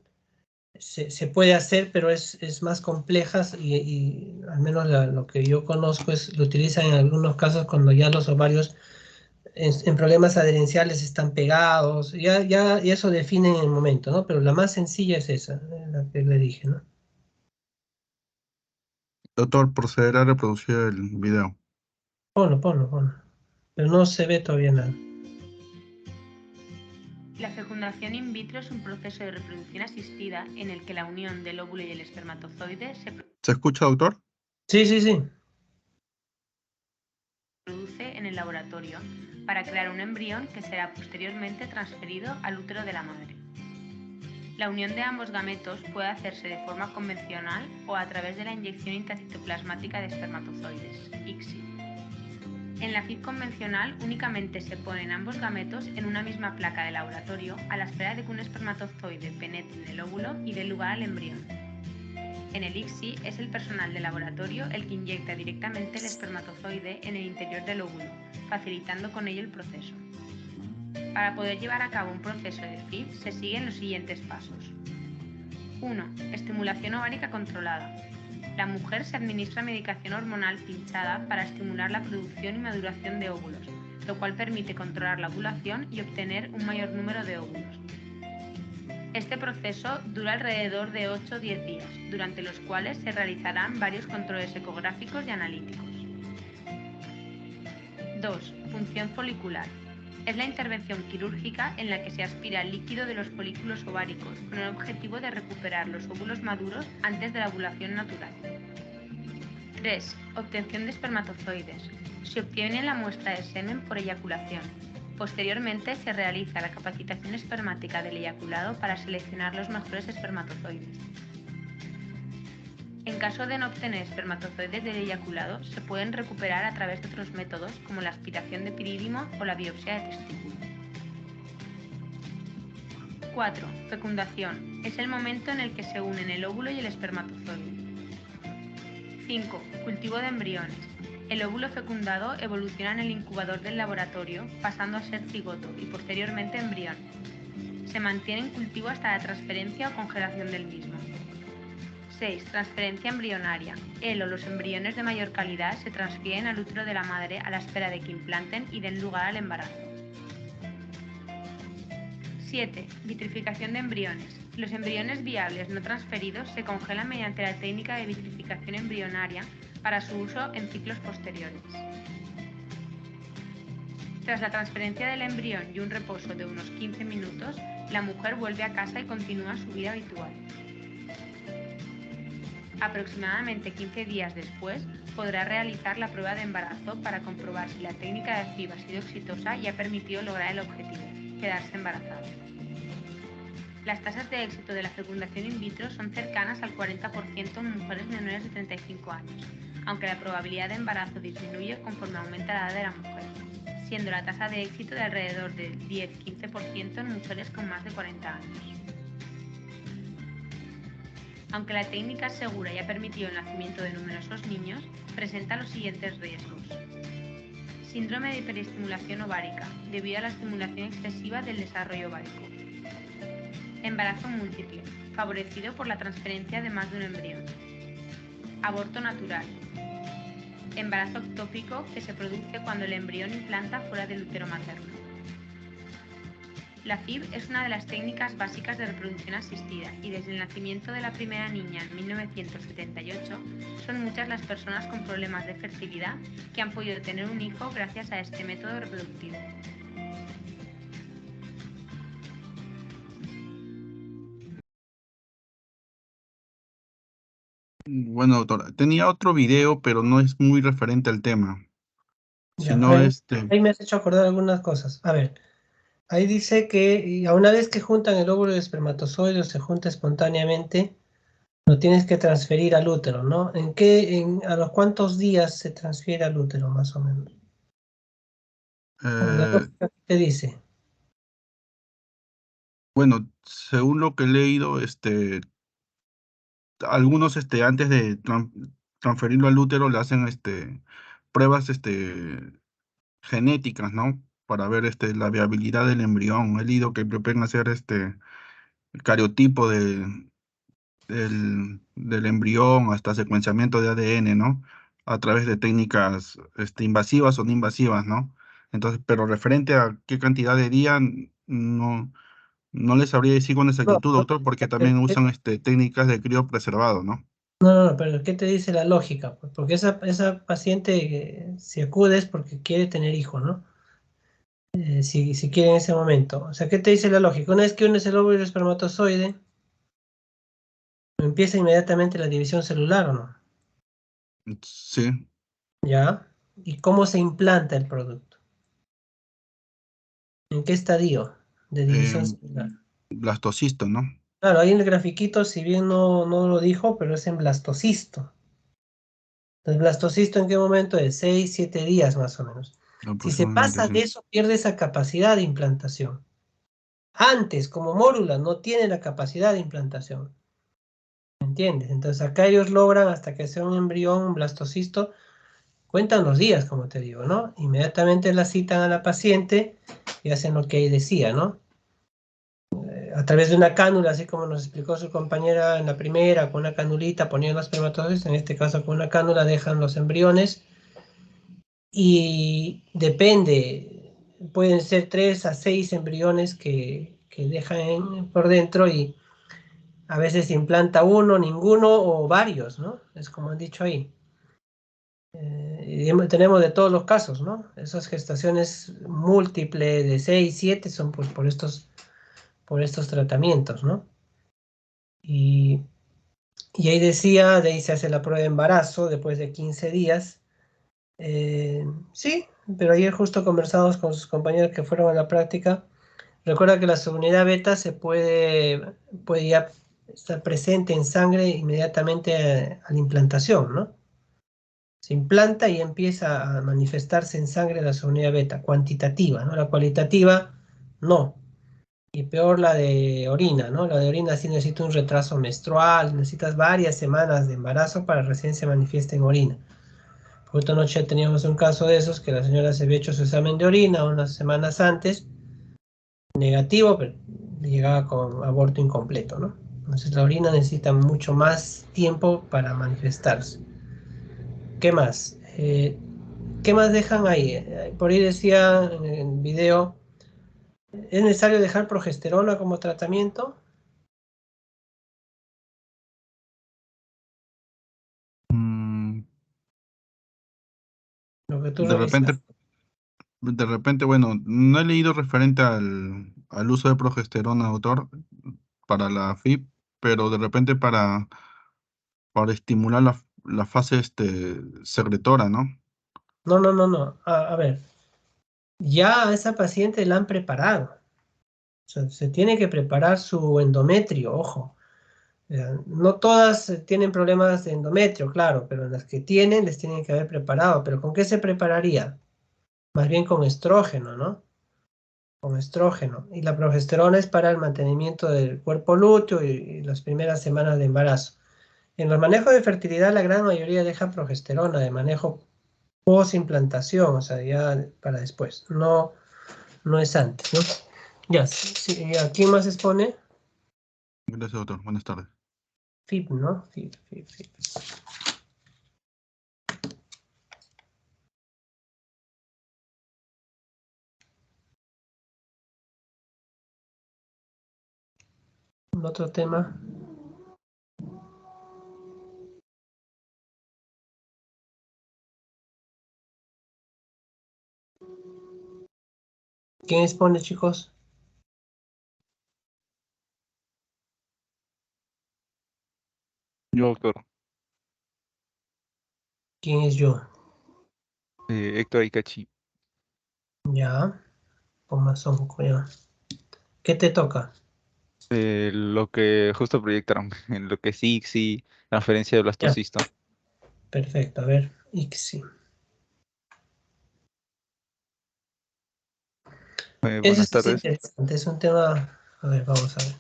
se puede hacer, pero es más compleja y al menos lo que yo conozco lo utilizan en algunos casos cuando ya los ovarios en problemas adherenciales están pegados, y eso define en el momento, ¿no? Pero la más sencilla es esa, la que le dije, ¿no? Doctor, procederá a reproducir el video. Ponlo. Pero no se ve todavía nada. La fecundación in vitro es un proceso de reproducción asistida en el que la unión del óvulo y el espermatozoide se ¿Se escucha, doctor? Sí. produce en el laboratorio para crear un embrión que será posteriormente transferido al útero de la madre. La unión de ambos gametos puede hacerse de forma convencional o a través de la inyección intracitoplasmática de espermatozoides, ICSI. En la FIV convencional únicamente se ponen ambos gametos en una misma placa de laboratorio a la espera de que un espermatozoide penetre en el óvulo y dé lugar al embrión. En el ICSI es el personal de laboratorio el que inyecta directamente el espermatozoide en el interior del óvulo, facilitando con ello el proceso. Para poder llevar a cabo un proceso de FIV se siguen los siguientes pasos. 1. Estimulación ovárica controlada. La mujer se administra medicación hormonal pinchada para estimular la producción y maduración de óvulos, lo cual permite controlar la ovulación y obtener un mayor número de óvulos. Este proceso dura alrededor de 8 o 10 días, durante los cuales se realizarán varios controles ecográficos y analíticos. 2. Punción folicular. Es la intervención quirúrgica en la que se aspira el líquido de los folículos ováricos con el objetivo de recuperar los óvulos maduros antes de la ovulación natural. 3. Obtención de espermatozoides. Se obtiene la muestra de semen por eyaculación. Posteriormente se realiza la capacitación espermática del eyaculado para seleccionar los mejores espermatozoides. En caso de no obtener espermatozoides del eyaculado, se pueden recuperar a través de otros métodos como la aspiración de pirídimo o la biopsia de testículo. 4. Fecundación. Es el momento en el que se unen el óvulo y el espermatozoide. 5. Cultivo de embriones. El óvulo fecundado evoluciona en el incubador del laboratorio, pasando a ser cigoto y posteriormente embrión. Se mantiene en cultivo hasta la transferencia o congelación del mismo. 6. Transferencia embrionaria. El o los embriones de mayor calidad se transfieren al útero de la madre a la espera de que implanten y den lugar al embarazo. 7. Vitrificación de embriones. Los embriones viables no transferidos se congelan mediante la técnica de vitrificación embrionaria para su uso en ciclos posteriores. Tras la transferencia del embrión y un reposo de unos 15 minutos, la mujer vuelve a casa y continúa su vida habitual. Aproximadamente 15 días después, podrá realizar la prueba de embarazo para comprobar si la técnica de FIV ha sido exitosa y ha permitido lograr el objetivo, quedarse embarazada. Las tasas de éxito de la fecundación in vitro son cercanas al 40% en mujeres menores de 35 años, aunque la probabilidad de embarazo disminuye conforme aumenta la edad de la mujer, siendo la tasa de éxito de alrededor del 10-15% en mujeres con más de 40 años. Aunque la técnica es segura y ha permitido el nacimiento de numerosos niños, presenta los siguientes riesgos. Síndrome de hiperestimulación ovárica, debido a la estimulación excesiva del desarrollo ovárico. Embarazo múltiple, favorecido por la transferencia de más de un embrión. Aborto natural. Embarazo ectópico que se produce cuando el embrión implanta fuera del útero materno. La FIV es una de las técnicas básicas de reproducción asistida y desde el nacimiento de la primera niña en 1978 son muchas las personas con problemas de fertilidad que han podido tener un hijo gracias a este método reproductivo. Bueno, doctor, tenía otro video, pero no es muy referente al tema. Ya, Sino ahí me has hecho acordar algunas cosas. A ver, ahí dice que a una vez que juntan el óvulo y el espermatozoide, se junta espontáneamente, Lo tienes que transferir al útero, ¿no? ¿A los cuántos días se transfiere al útero, más o menos? La Eh, lógica que te dice. bueno, según lo que he leído, algunos antes de transferirlo al útero le hacen pruebas genéticas, ¿no? Para ver la viabilidad del embrión. He leído que pueden hacer cariotipo del embrión hasta secuenciamiento de ADN, ¿no? A través de técnicas invasivas o no invasivas, ¿no? Entonces, pero referente a qué cantidad de día, no les sabría decir con No, exactitud, no, doctor, porque pero también usan técnicas de criopreservado, ¿no? no, pero ¿qué te dice la lógica? Pues porque esa paciente, si acude es porque quiere tener hijos, ¿no? Si quiere en ese momento. O sea, ¿qué te dice la lógica? Una vez que unes el óvulo y el espermatozoide, empieza inmediatamente la división celular, ¿o no? Sí, ¿Ya? ¿Y cómo se implanta el producto? ¿En qué estadio de división em, celular? blastocisto, ¿no? Claro, ahí en el grafiquito, si bien no lo dijo, pero es en blastocisto. Entonces, blastocisto, ¿en qué momento? De 6, 7 días más o menos. Si se Aproximadamente, pasa sí. de eso, pierde esa capacidad de implantación. Antes, como mórula, no tiene la capacidad de implantación. ¿Me entiendes? Entonces, acá ellos logran, hasta que sea un embrión, un blastocisto, cuentan los días, como te digo, ¿no? Inmediatamente la citan a la paciente y hacen lo que ahí decía, ¿no? A través de una cánula, así como nos explicó su compañera en la primera, con una canulita ponían los espermatozoides, en este caso con una cánula dejan los embriones y depende, pueden ser 3 a 6 embriones que dejan por dentro y a veces se implanta uno, ninguno o varios, ¿no? Es como han dicho ahí. Y tenemos de todos los casos, ¿no? Esas gestaciones múltiples de 6, 7 son pues por estos tratamientos, ¿no? Y ahí decía, de ahí se hace la prueba de embarazo después de 15 días. Sí, pero ayer justo conversamos con sus compañeros que fueron a la práctica. Recuerda que la subunidad beta puede ya estar presente en sangre inmediatamente a la implantación, ¿no? Se implanta y empieza a manifestarse en sangre la subunidad beta, cuantitativa, ¿no? La cualitativa, no. Y peor la de orina, ¿no? La de orina sí necesita un retraso menstrual, necesitas varias semanas de embarazo para recién se manifieste en orina. Justo anoche teníamos un caso de esos que la señora se había hecho su examen de orina unas semanas antes, negativo, pero llegaba con aborto incompleto, ¿no? Entonces la orina necesita mucho más tiempo para manifestarse. ¿Qué más? ¿Qué más dejan ahí? Por ahí decía en el video, ¿es necesario dejar progesterona como tratamiento? Mm, Lo que tú de repente, revisas. bueno, no he leído referente al uso de progesterona, doctor, para la FIP, pero de repente para estimular la fase secretora, ¿no? No. A ver, ya a esa paciente la han preparado. O sea, se tiene que preparar su endometrio, ojo. No todas tienen problemas de endometrio, claro, pero las que tienen les tienen que haber preparado. ¿Pero con qué se prepararía? Más bien con estrógeno, ¿no? Con estrógeno. Y la progesterona es para el mantenimiento del cuerpo lúteo y las primeras semanas de embarazo. En los manejos de fertilidad, la gran mayoría deja progesterona de manejo post-implantación, o sea, ya para después. No es antes, ¿no? Ya, sí, ¿a quién más expone? Gracias, doctor. Buenas tardes. FIP, ¿no? FIP. Otro tema. ¿Quién expone, chicos? Yo, doctor, ¿Quién es yo? Héctor Aikachi. Ya, con más ya. ¿Qué te toca? Lo que justo proyectaron, en lo que sí, transferencia de Ya, blastocisto. perfecto. A ver, ICSI. Eso Buenas sí es tardes. interesante, es un tema. A ver, vamos a ver.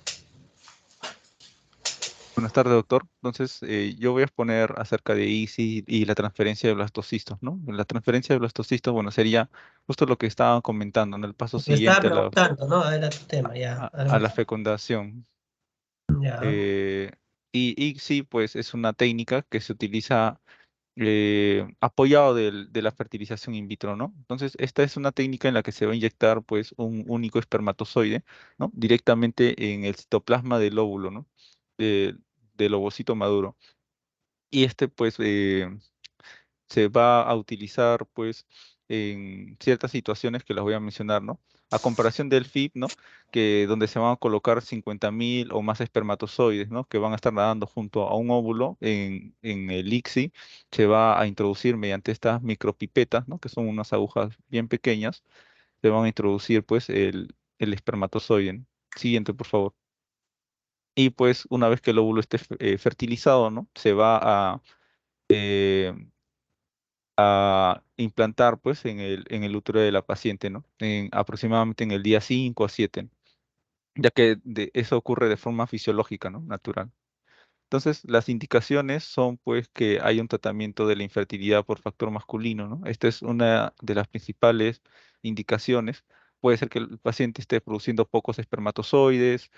Buenas tardes, doctor. Entonces, yo voy a exponer acerca de ICSI y la transferencia de blastocistos, ¿no? La transferencia de blastocistos, bueno, sería justo lo que estaban comentando, en el paso Me estaba siguiente preguntando, ¿no? Era tu tema, ya. a la fecundación. Ya. Eh, y ICSI, pues, es una técnica que se utiliza apoyado de la fertilización in vitro, ¿no? Entonces, esta es una técnica en la que se va a inyectar, pues, un único espermatozoide, ¿no? Directamente en el citoplasma del óvulo, ¿no? De- del ovocito maduro. Y este, pues, se va a utilizar, pues, en ciertas situaciones que las voy a mencionar, ¿no? A comparación del FIP, ¿no? Que donde se van a colocar 50.000 o más espermatozoides, ¿no? Que van a estar nadando junto a un óvulo en el ICSI, se va a introducir mediante estas micropipetas, ¿no? Que son unas agujas bien pequeñas, se van a introducir, pues, el espermatozoide. Siguiente, por favor. Y pues una vez que el óvulo esté fertilizado, ¿no? Se va eh, a implantar pues en el útero de la paciente, ¿no? Aproximadamente en el día 5 a 7, ya que eso ocurre de forma fisiológica, ¿no? Natural. Entonces, las indicaciones son pues que hay un tratamiento de la infertilidad por factor masculino, ¿no? Esta es una de las principales indicaciones. Puede ser que el paciente esté produciendo pocos espermatozoides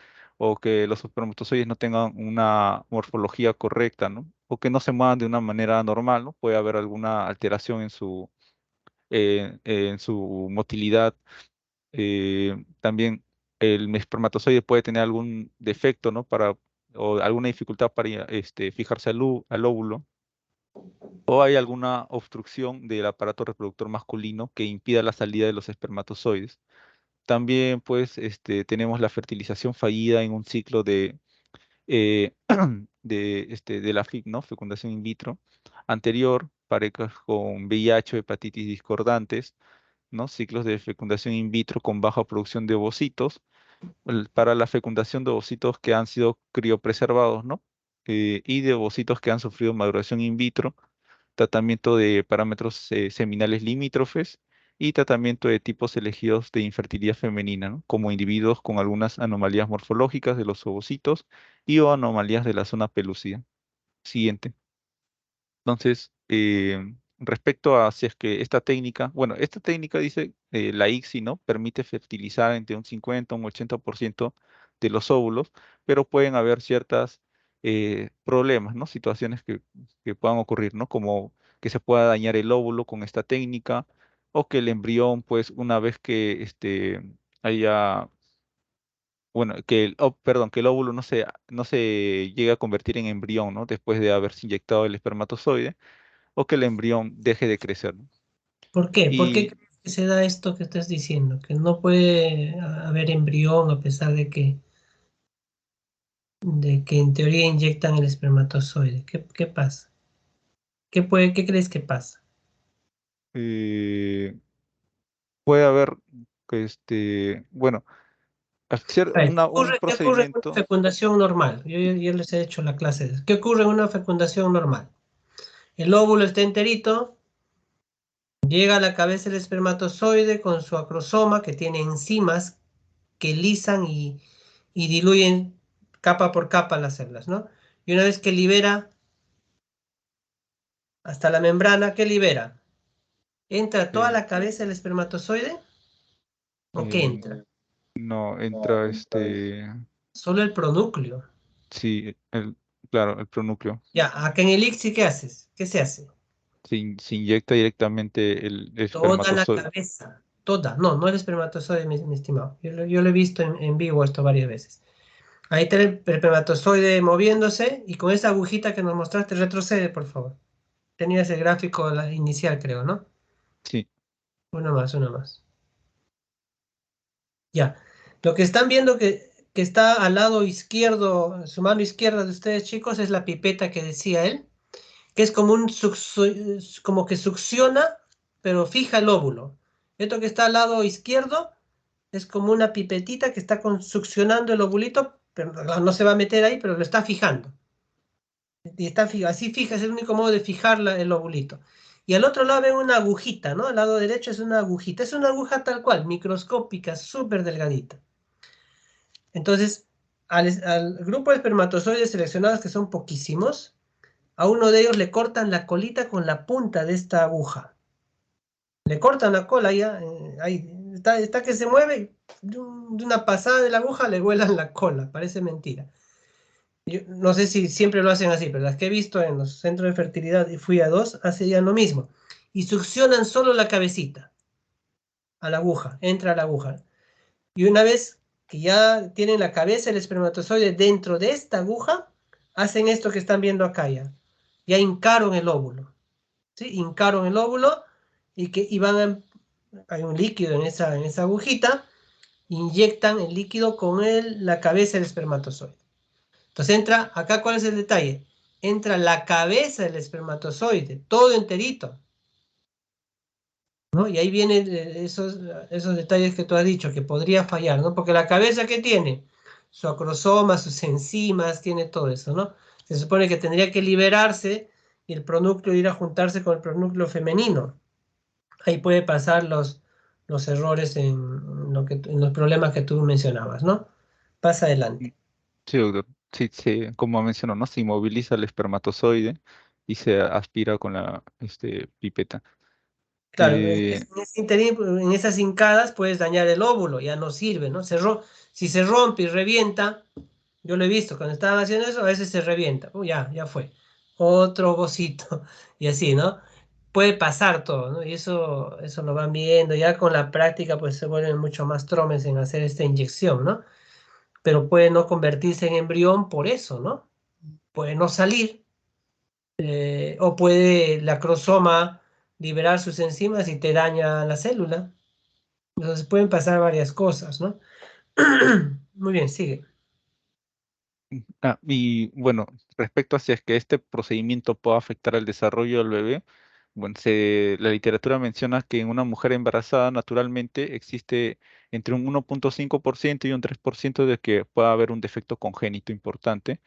o que los espermatozoides no tengan una morfología correcta, ¿no? O que no se muevan de una manera normal, ¿no? Puede haber alguna alteración en su motilidad. También el espermatozoide puede tener algún defecto, ¿no? O alguna dificultad para fijarse al óvulo, o hay alguna obstrucción del aparato reproductor masculino que impida la salida de los espermatozoides. También, pues, tenemos la fertilización fallida en un ciclo eh, de la FIV, ¿no? Fecundación in vitro anterior, parejas con VIH o hepatitis discordantes, ¿no? Ciclos de fecundación in vitro con baja producción de ovocitos, para la fecundación de ovocitos que han sido criopreservados, ¿no? Y de ovocitos que han sufrido maduración in vitro, tratamiento de parámetros seminales limítrofes y tratamiento de tipos elegidos de infertilidad femenina, ¿no? Como individuos con algunas anomalías morfológicas de los ovocitos y o anomalías de la zona pelúcida. Siguiente. Entonces, respecto a si es que esta técnica, bueno, esta técnica dice, la ICSI, ¿no? Permite fertilizar entre un 50 y un 80% de los óvulos, pero pueden haber ciertas problemas, ¿no? Situaciones que puedan ocurrir, ¿no? Como que se pueda dañar el óvulo con esta técnica o que el embrión, pues, una vez que haya, bueno, perdón, que el óvulo no se llegue a convertir en embrión, ¿no? Después de haberse inyectado el espermatozoide o que el embrión deje de crecer, ¿no? ¿Por qué? ¿Por qué Y crees que se da esto que estás diciendo? Que no puede haber embrión a pesar de que en teoría inyectan el espermatozoide. ¿Qué pasa? ¿Qué crees que pasa? eh, puede haber, bueno, A ver, un ¿qué ocurre en una procedimiento. fecundación normal? Yo les he hecho la clase. ¿Qué ocurre en una fecundación normal? El óvulo está enterito, llega a la cabeza del espermatozoide con su acrosoma que tiene enzimas que lisan y diluyen capa por capa las células, ¿no? Y una vez que libera hasta la membrana, ¿qué libera? ¿Entra toda eh, la cabeza del espermatozoide o qué eh, entra? no entra, Solo el pronúcleo. sí, claro, el pronúcleo. Ya, acá en el ICSI, ¿qué haces? ¿Qué se hace? Se inyecta directamente el Toda la espermatozoide. cabeza, toda. No, no el espermatozoide, mi estimado. Yo lo he visto en vivo esto varias veces. Ahí está el espermatozoide moviéndose y con esa agujita que nos mostraste, retrocede, por favor. Tenías el gráfico inicial, creo, ¿no? Sí, Una más, una más. Ya. Lo que están viendo que está al lado izquierdo, su mano izquierda de ustedes, chicos, es la pipeta que decía él, que es como como que succiona, pero fija el óvulo. Esto que está al lado izquierdo es como una pipetita que está succionando el ovulito, pero no se va a meter ahí, pero lo está fijando. Y está así fija, es el único modo de fijar el ovulito. Y al otro lado ven una agujita, ¿no? Al lado derecho es una agujita. Es una aguja tal cual, microscópica, súper delgadita. Entonces, al grupo de espermatozoides seleccionados, que son poquísimos, a uno de ellos le cortan la colita con la punta de esta aguja. Le cortan la cola ya, ahí está que se mueve, de una pasada de la aguja le vuelan la cola, parece mentira. Yo no sé si siempre lo hacen así, pero las que he visto en los centros de fertilidad, y fui a 2, hacían lo mismo. Y succionan solo la cabecita a la aguja, entra a la aguja. Y una vez que ya tienen la cabeza del espermatozoide dentro de esta aguja, hacen esto que están viendo acá ya. Ya hincaron el óvulo. ¿Sí? Hincaron el óvulo y hay un líquido en esa agujita, inyectan el líquido con la cabeza del espermatozoide. Entonces entra, acá ¿cuál es el detalle? Entra la cabeza del espermatozoide, todo enterito, ¿no? Y ahí vienen esos detalles que tú has dicho, que podría fallar, ¿no? Porque la cabeza, ¿qué tiene? Su acrosoma, sus enzimas, tiene todo eso, ¿no? Se supone que tendría que liberarse y el pronúcleo ir a juntarse con el pronúcleo femenino. Ahí puede pasar los errores en los problemas que tú mencionabas, ¿no? Pasa adelante. Sí, doctor. Sí, sí, como mencionó, ¿no? Se inmoviliza el espermatozoide y se aspira con la pipeta. Claro, Eh, en ese interín, en esas hincadas puedes dañar el óvulo, ya no sirve, ¿no? Si se rompe y revienta, yo lo he visto, cuando estaban haciendo eso, a veces se revienta. Ya fue. Otro ovocito, y así, ¿no? Puede pasar todo, ¿no? Y eso lo van viendo, ya con la práctica, pues se vuelven mucho más tromes en hacer esta inyección, ¿no? Pero puede no convertirse en embrión por eso, ¿no? Puede no salir, o puede la crosoma liberar sus enzimas y te daña la célula. Entonces pueden pasar varias cosas, ¿no? Muy bien, sigue. y bueno, respecto a si es que este procedimiento puede afectar el desarrollo del bebé, bueno, la literatura menciona que en una mujer embarazada naturalmente existe entre un 1,5% y un 3% de que pueda haber un defecto congénito importante.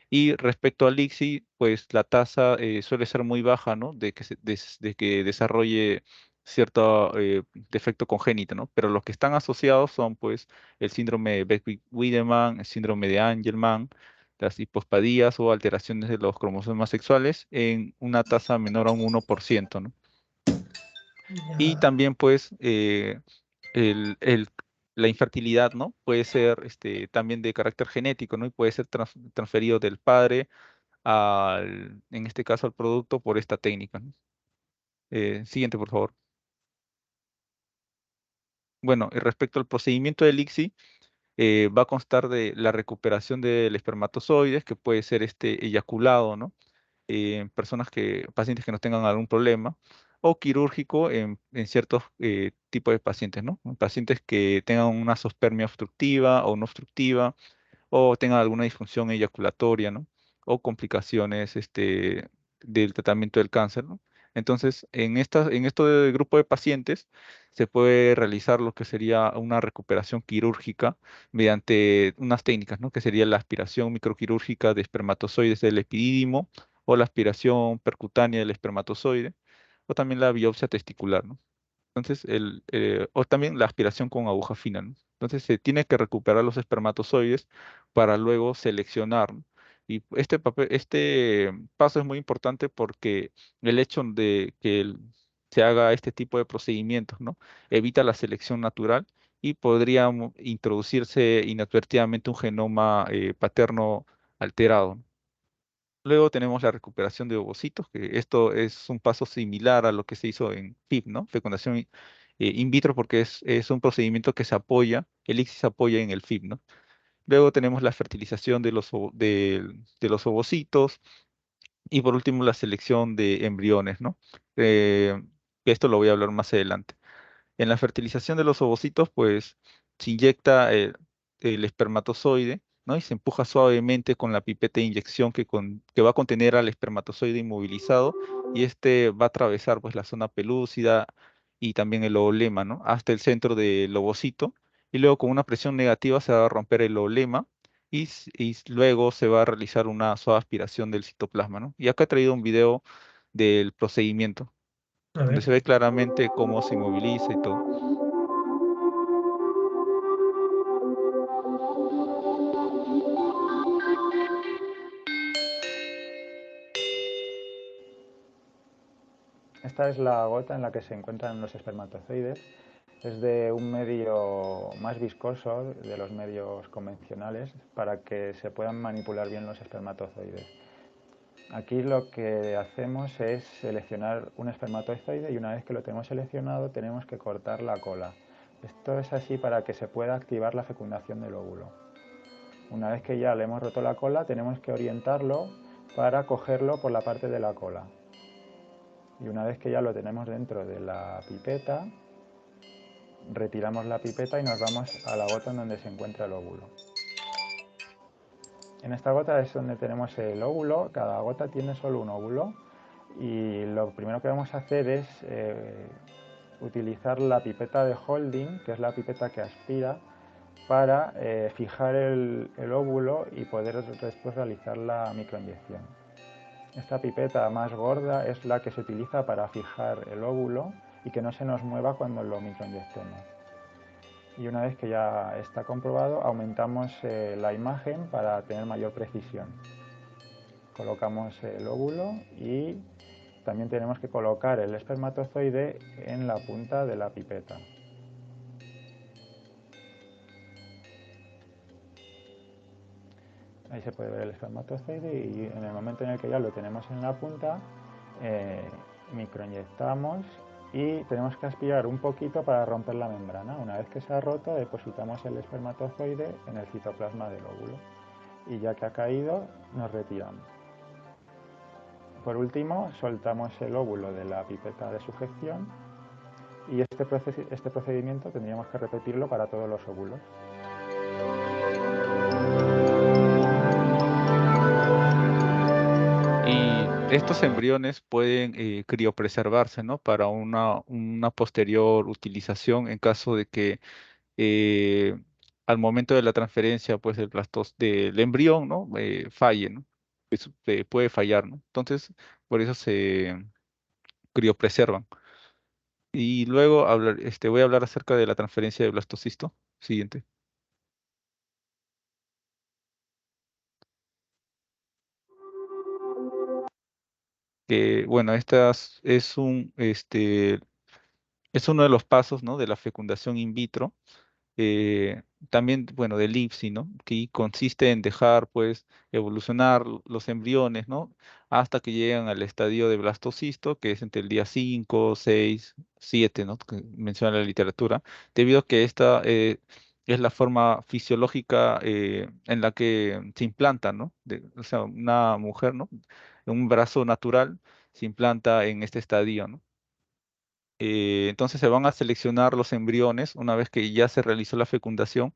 Y respecto al ICSI, pues la tasa suele ser muy baja, ¿no? De que desarrolle cierto defecto congénito, ¿no? Pero los que están asociados son, pues, el síndrome de Beckwith-Wiedemann, el síndrome de Angelman, las hipospadías o alteraciones de los cromosomas sexuales en una tasa menor a un 1%, ¿no? Y Ya, también, pues, el, el- la infertilidad, ¿no? Puede ser también de carácter genético, ¿no? Y puede ser transferido del padre en este caso al producto por esta técnica, ¿no? Siguiente, por favor. Bueno, y respecto al procedimiento del ICSI, va a constar de la recuperación del espermatozoides, que puede ser eyaculado, ¿no? En pacientes que no tengan algún problema, o quirúrgico en ciertos tipos de pacientes, ¿no? En pacientes que tengan una zoospermia obstructiva o no obstructiva, o tengan alguna disfunción eyaculatoria, ¿no? O complicaciones del tratamiento del cáncer, ¿no? Entonces, en este grupo de pacientes se puede realizar lo que sería una recuperación quirúrgica mediante unas técnicas, ¿no? Que sería la aspiración microquirúrgica de espermatozoides del epidídimo o la aspiración percutánea del espermatozoide o también la biopsia testicular, ¿no? Entonces, o también la aspiración con aguja fina, ¿no? Entonces, se tiene que recuperar los espermatozoides para luego seleccionar, ¿no? Y este paso es muy importante porque el hecho de que se haga este tipo de procedimientos, ¿no? Evita la selección natural y podría introducirse inadvertidamente un genoma paterno alterado, ¿no? Luego tenemos la recuperación de ovocitos, que esto es un paso similar a lo que se hizo en FIV, ¿no? Fecundación in vitro, porque es un procedimiento que se apoya, el ICSI se apoya en el FIV, ¿no? Luego tenemos la fertilización de los ovocitos y por último la selección de embriones, ¿no? Esto lo voy a hablar más adelante. En la fertilización de los ovocitos, pues se inyecta el espermatozoide, ¿no? Y se empuja suavemente con la pipeta de inyección que va a contener al espermatozoide inmovilizado y este va a atravesar pues la zona pelúcida y también el oolema, ¿no? Hasta el centro del ovocito y luego con una presión negativa se va a romper el oolema luego se va a realizar una suave aspiración del citoplasma, ¿no? Y acá he traído un video del procedimiento, A donde ver. se ve claramente cómo se inmoviliza y todo. Esta es la gota en la que se encuentran los espermatozoides. Es de un medio más viscoso de los medios convencionales para que se puedan manipular bien los espermatozoides. Aquí lo que hacemos es seleccionar un espermatozoide y una vez que lo tenemos seleccionado tenemos que cortar la cola. Esto es así para que se pueda activar la fecundación del óvulo. Una vez que ya le hemos roto la cola tenemos que orientarlo para cogerlo por la parte de la cola. Y una vez que ya lo tenemos dentro de la pipeta, retiramos la pipeta y nos vamos a la gota en donde se encuentra el óvulo. En esta gota es donde tenemos el óvulo, cada gota tiene solo un óvulo y lo primero que vamos a hacer es utilizar la pipeta de Holding, que es la pipeta que aspira, para fijar el óvulo y poder después realizar la microinyección. Esta pipeta más gorda es la que se utiliza para fijar el óvulo y que no se nos mueva cuando lo microinyectemos. Y una vez que ya está comprobado, aumentamos la imagen para tener mayor precisión. Colocamos el óvulo y también tenemos que colocar el espermatozoide en la punta de la pipeta. Ahí se puede ver el espermatozoide y en el momento en el que ya lo tenemos en la punta, microinyectamos y tenemos que aspirar un poquito para romper la membrana. Una vez que se ha roto, depositamos el espermatozoide en el citoplasma del óvulo y ya que ha caído, nos retiramos. Por último, soltamos el óvulo de la pipeta de sujeción y este procedimiento tendríamos que repetirlo para todos los óvulos. Y estos embriones pueden criopreservarse, ¿no? Para una posterior utilización en caso de que eh, al momento de la transferencia, pues del embrión, ¿no? Falle, ¿no? Puede fallar, ¿no? Entonces, por eso se criopreservan. Y luego voy a hablar acerca de la transferencia de blastocisto. Siguiente. Que, bueno, es uno de los pasos, ¿no? De la fecundación in vitro. eh, También, bueno, del IPSI, ¿no? Que consiste en dejar, pues, evolucionar los embriones, ¿no? Hasta que llegan al estadio de blastocisto, que es entre el día 5, 6, 7, ¿no? Que menciona la literatura, debido a que esta es la forma fisiológica en la que se implanta, ¿no? O sea, una mujer, ¿no? Un brazo natural se implanta en este estadio, ¿no? Entonces se van a seleccionar los embriones una vez que ya se realizó la fecundación,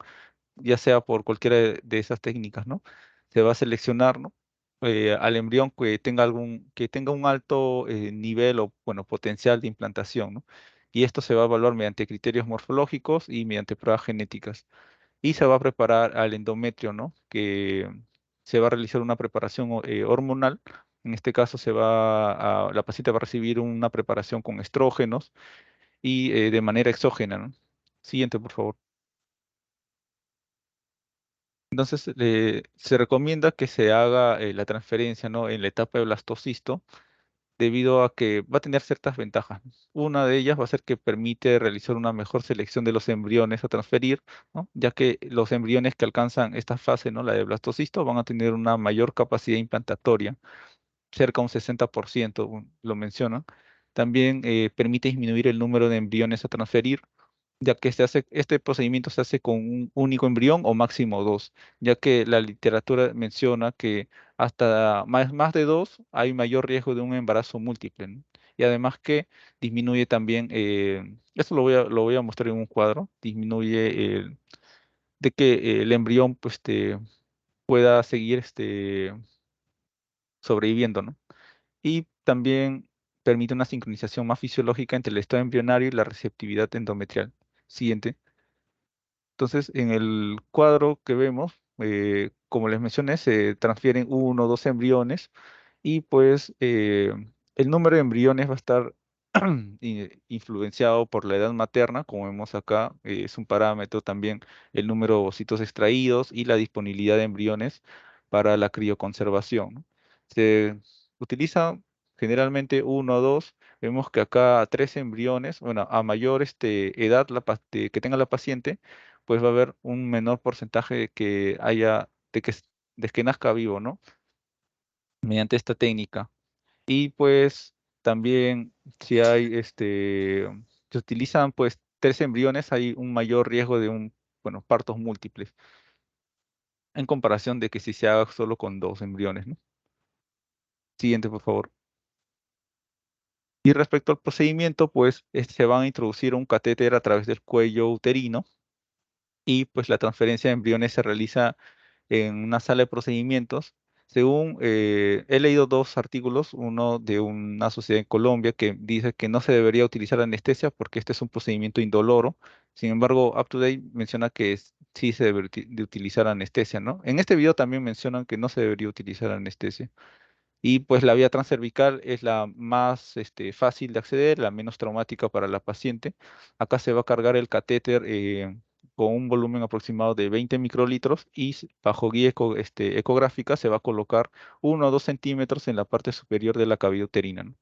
ya sea por cualquiera de esas técnicas, ¿no? Se va a seleccionar, ¿no? Al embrión que tenga un alto nivel o, bueno, potencial de implantación, ¿no? Y esto se va a evaluar mediante criterios morfológicos y mediante pruebas genéticas. Y se va a preparar al endometrio, ¿no? Que se va a realizar una preparación hormonal. En este caso la paciente va a recibir una preparación con estrógenos y de manera exógena, ¿no? Siguiente, por favor. Entonces, se recomienda que se haga la transferencia, ¿no? En la etapa de blastocisto, debido a que va a tener ciertas ventajas, ¿no? Una de ellas va a ser que permite realizar una mejor selección de los embriones a transferir, ¿no? Ya que los embriones que alcanzan esta fase, ¿no? La de blastocisto, van a tener una mayor capacidad implantatoria, cerca de un 60%, lo mencionan. También permite disminuir el número de embriones a transferir, ya que este procedimiento se hace con un único embrión o máximo dos, ya que la literatura menciona que hasta más de dos hay mayor riesgo de un embarazo múltiple, ¿no? Y además que disminuye también, esto lo voy a mostrar en un cuadro, disminuye de que el embrión pues, pueda seguir sobreviviendo, ¿no? Y también permite una sincronización más fisiológica entre el estado embrionario y la receptividad endometrial. Siguiente. Entonces, en el cuadro que vemos, como les mencioné, se transfieren 1 o 2 embriones y pues el número de embriones va a estar influenciado por la edad materna, como vemos acá, es un parámetro también el número de ovocitos extraídos y la disponibilidad de embriones para la crioconservación, ¿no? Se utiliza generalmente 1 o 2. Vemos que acá 3 embriones, bueno, a mayor edad que tenga la paciente, pues va a haber un menor porcentaje de que haya, de que nazca vivo, ¿no? Mediante esta técnica. Y pues también si hay, se utilizan pues 3 embriones, hay un mayor riesgo de bueno, partos múltiples, en comparación de que si se haga solo con 2 embriones, ¿no? Siguiente, por favor. Y respecto al procedimiento, pues se van a introducir un catéter a través del cuello uterino y pues la transferencia de embriones se realiza en una sala de procedimientos. Según he leído 2 artículos, uno de una sociedad en Colombia que dice que no se debería utilizar anestesia porque este es un procedimiento indoloro. Sin embargo, UpToDate menciona que sí se debe de utilizar anestesia, ¿no? En este video también mencionan que no se debería utilizar anestesia. Y pues la vía transcervical es la más fácil de acceder, la menos traumática para la paciente. Acá se va a cargar el catéter con un volumen aproximado de 20 microlitros y bajo guía ecográfica se va a colocar 1 o 2 centímetros en la parte superior de la cavidad uterina, ¿no?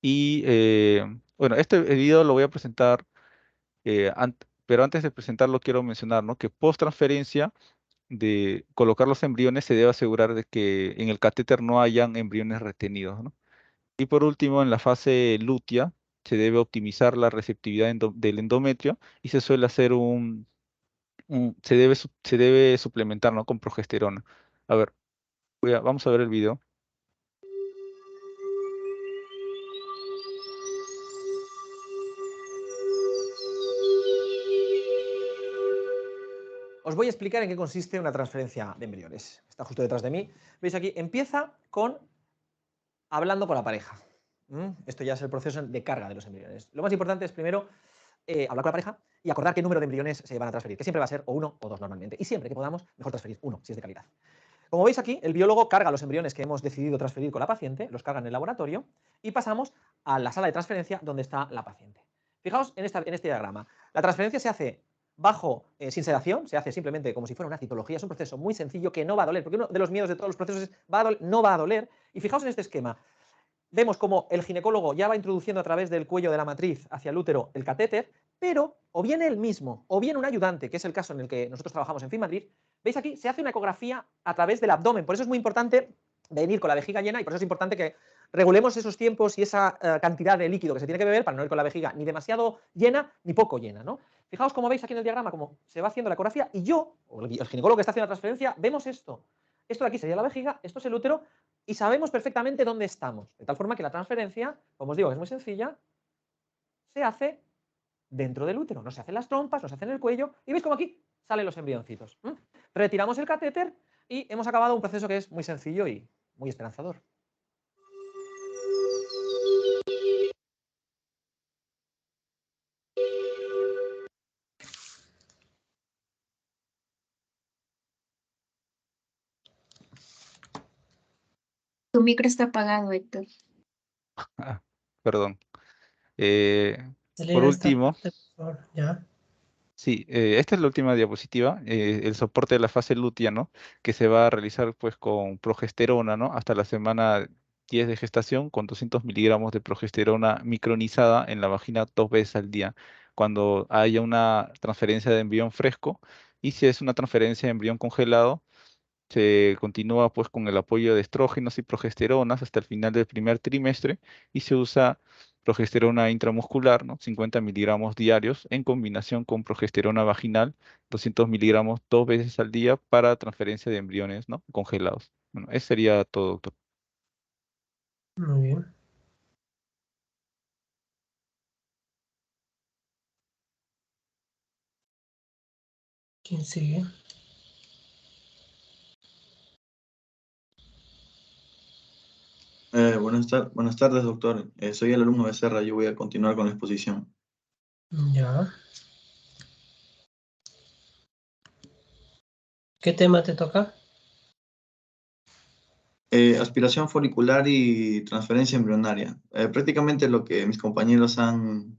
Y bueno, este video lo voy a presentar, pero antes de presentarlo quiero mencionar, ¿no?, que post transferencia de colocar los embriones se debe asegurar de que en el catéter no hayan embriones retenidos, ¿no? Y por último, en la fase lútea se debe optimizar la receptividad del endometrio y se suele hacer se debe suplementar, ¿no?, con progesterona. A ver, vamos a ver el video. Os voy a explicar en qué consiste una transferencia de embriones. Está justo detrás de mí. Veis aquí, empieza con hablando con la pareja. Esto ya es el proceso de carga de los embriones. Lo más importante es primero hablar con la pareja y acordar qué número de embriones se van a transferir, que siempre va a ser o 1 o 2 normalmente. Y siempre que podamos, mejor transferir 1, si es de calidad. Como veis aquí, el biólogo carga los embriones que hemos decidido transferir con la paciente, los carga en el laboratorio y pasamos a la sala de transferencia donde está la paciente. Fijaos en este diagrama. La transferencia se hace sin sedación, se hace simplemente como si fuera una citología, es un proceso muy sencillo que no va a doler, porque uno de los miedos de todos los procesos es no va a doler. Y fijaos en este esquema. Vemos como el ginecólogo ya va introduciendo a través del cuello de la matriz hacia el útero el catéter, pero o bien él mismo o bien un ayudante, que es el caso en el que nosotros trabajamos en FIMadrid, veis aquí, se hace una ecografía a través del abdomen. Por eso es muy importante venir con la vejiga llena y por eso es importante que regulemos esos tiempos y esa cantidad de líquido que se tiene que beber para no ir con la vejiga ni demasiado llena ni poco llena, ¿no? Fijaos cómo veis aquí en el diagrama cómo se va haciendo la ecografía y yo, o el ginecólogo que está haciendo la transferencia, vemos esto. Esto de aquí sería la vejiga, esto es el útero y sabemos perfectamente dónde estamos. De tal forma que la transferencia, como os digo, es muy sencilla, se hace dentro del útero. No se hacen las trompas, no se hace en el cuello. Y veis como aquí salen los embrioncitos. Retiramos el catéter y hemos acabado un proceso que es muy sencillo y muy esperanzador. Tu micro está apagado, Héctor. Ah, perdón. Por Acelera esta último, parte, por favor. Ya. sí, esta es la última diapositiva, el soporte de la fase lútea, ¿no?, que se va a realizar pues con progesterona, ¿no?, hasta la semana 10 de gestación con 200 miligramos de progesterona micronizada en la vagina 2 veces al día, cuando haya una transferencia de embrión fresco, y si es una transferencia de embrión congelado, se continúa pues con el apoyo de estrógenos y progesteronas hasta el final del primer trimestre y se usa progesterona intramuscular, ¿no?, 50 miligramos diarios en combinación con progesterona vaginal, 200 miligramos 2 veces al día para transferencia de embriones, ¿no?, congelados. Bueno, eso sería todo, doctor. Muy bien. ¿Quién sigue? Buenas tardes, doctor. Soy el alumno Becerra. Yo voy a continuar con la exposición. Ya. ¿Qué tema te toca? Aspiración folicular y transferencia embrionaria. Prácticamente lo que mis compañeros han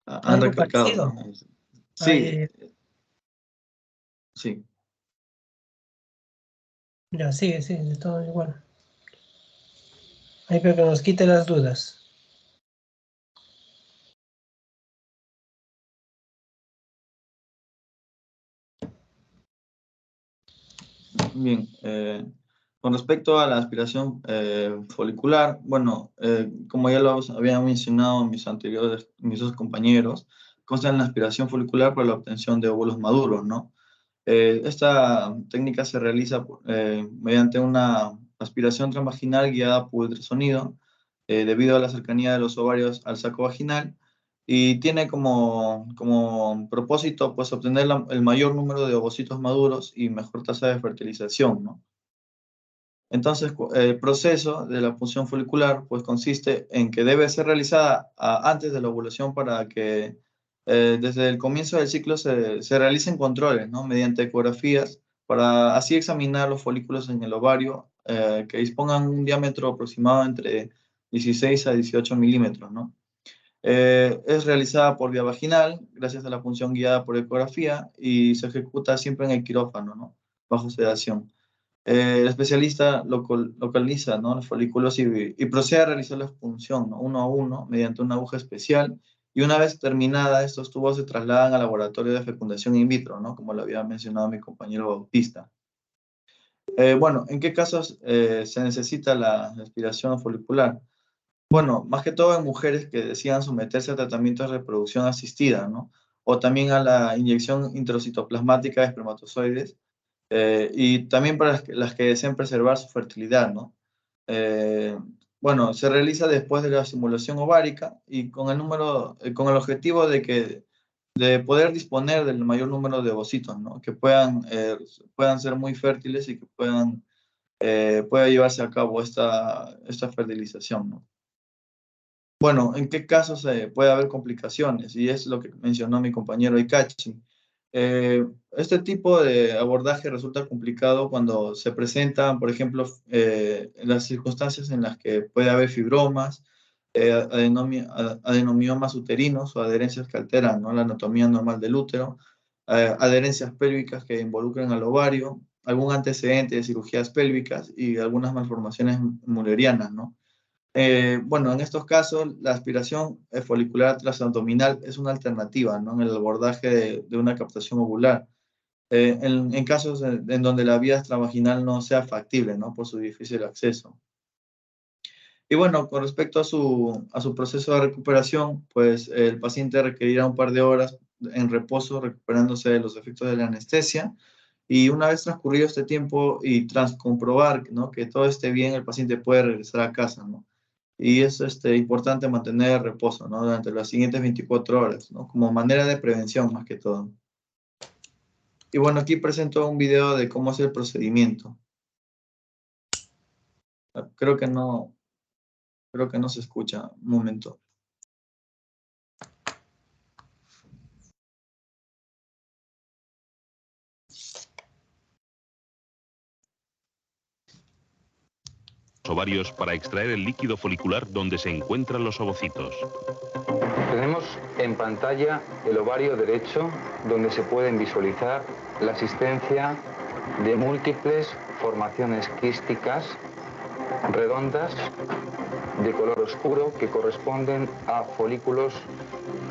Algo recalcado, parecido. ¿no? Sí, sí. Ya, sigue, de todo igual. Ahí para que nos quite las dudas. Bien, con respecto a la aspiración folicular, bueno, como ya lo habían mencionado mis dos compañeros, consta en la aspiración folicular para la obtención de óvulos maduros, ¿no? Esta técnica se realiza mediante una aspiración transvaginal guiada por ultrasonido, debido a la cercanía de los ovarios al saco vaginal, y tiene como propósito pues, obtener el mayor número de ovocitos maduros y mejor tasa de fertilización, ¿no? Entonces, el proceso de la punción folicular pues, consiste en que debe ser realizada antes de la ovulación para que desde el comienzo del ciclo se realicen controles, ¿no? Mediante ecografías para así examinar los folículos en el ovario que dispongan un diámetro aproximado entre 16 a 18 milímetros, ¿no? Es realizada por vía vaginal, gracias a la punción guiada por ecografía, y se ejecuta siempre en el quirófano, ¿no? Bajo sedación. El especialista localiza, ¿no? Los folículos y procede a realizar la punción, ¿no? Uno a uno mediante una aguja especial, y una vez terminada, estos tubos se trasladan al laboratorio de fecundación in vitro, ¿no? Como lo había mencionado mi compañero Bautista. Bueno, ¿en qué casos se necesita la aspiración folicular? Bueno, más que todo en mujeres que decidan someterse a tratamientos de reproducción asistida, ¿no? O también a la inyección intracitoplasmática de espermatozoides, y también para las que deseen preservar su fertilidad, ¿no? Eh, bueno, se realiza después de la estimulación ovárica y con el objetivo de poder disponer del mayor número de ovocitos, ¿no? Que puedan ser muy fértiles y que pueda llevarse a cabo esta fertilización, ¿no? Bueno, ¿en qué casos puede haber complicaciones? Y es lo que mencionó mi compañero Ikachi. Este tipo de abordaje resulta complicado cuando se presentan, por ejemplo, las circunstancias en las que puede haber fibromas, adenomiomas uterinos o adherencias que alteran, ¿no? La anatomía normal del útero, adherencias pélvicas que involucran al ovario, algún antecedente de cirugías pélvicas y algunas malformaciones mullerianas, ¿no? Bueno, en estos casos, la aspiración folicular transabdominal es una alternativa, ¿no? En el abordaje de una captación ovular. En casos en donde la vía extravaginal no sea factible, ¿no? Por su difícil acceso. Y bueno, con respecto a su proceso de recuperación, pues el paciente requerirá un par de horas en reposo, recuperándose de los efectos de la anestesia. Y una vez transcurrido este tiempo y tras comprobar, ¿no? Que todo esté bien, el paciente puede regresar a casa, ¿no? Y es importante mantener el reposo, ¿no? Durante las siguientes 24 horas, ¿no? Como manera de prevención más que todo. Y bueno, aquí presento un video de cómo es el procedimiento. Creo que no se escucha. Un momento. Ovarios para extraer el líquido folicular donde se encuentran los ovocitos. Tenemos en pantalla el ovario derecho, donde se pueden visualizar la existencia de múltiples formaciones quísticas redondas de color oscuro que corresponden a folículos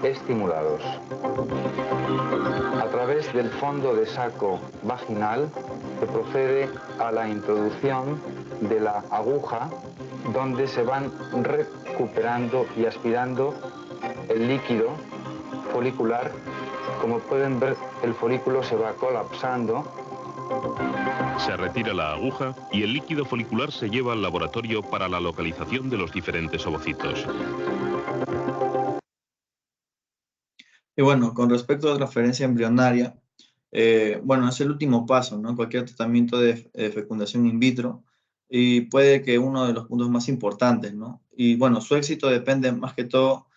estimulados. A través del fondo de saco vaginal se procede a la introducción de la aguja, donde se van recuperando y aspirando el líquido folicular. Como pueden ver, el folículo se va colapsando. Se retira la aguja y el líquido folicular se lleva al laboratorio para la localización de los diferentes ovocitos. Y bueno, con respecto a la transferencia embrionaria, bueno, es el último paso, ¿no? Cualquier tratamiento de fecundación in vitro, y puede que uno de los puntos más importantes, ¿no? Y bueno, su éxito depende más que todo,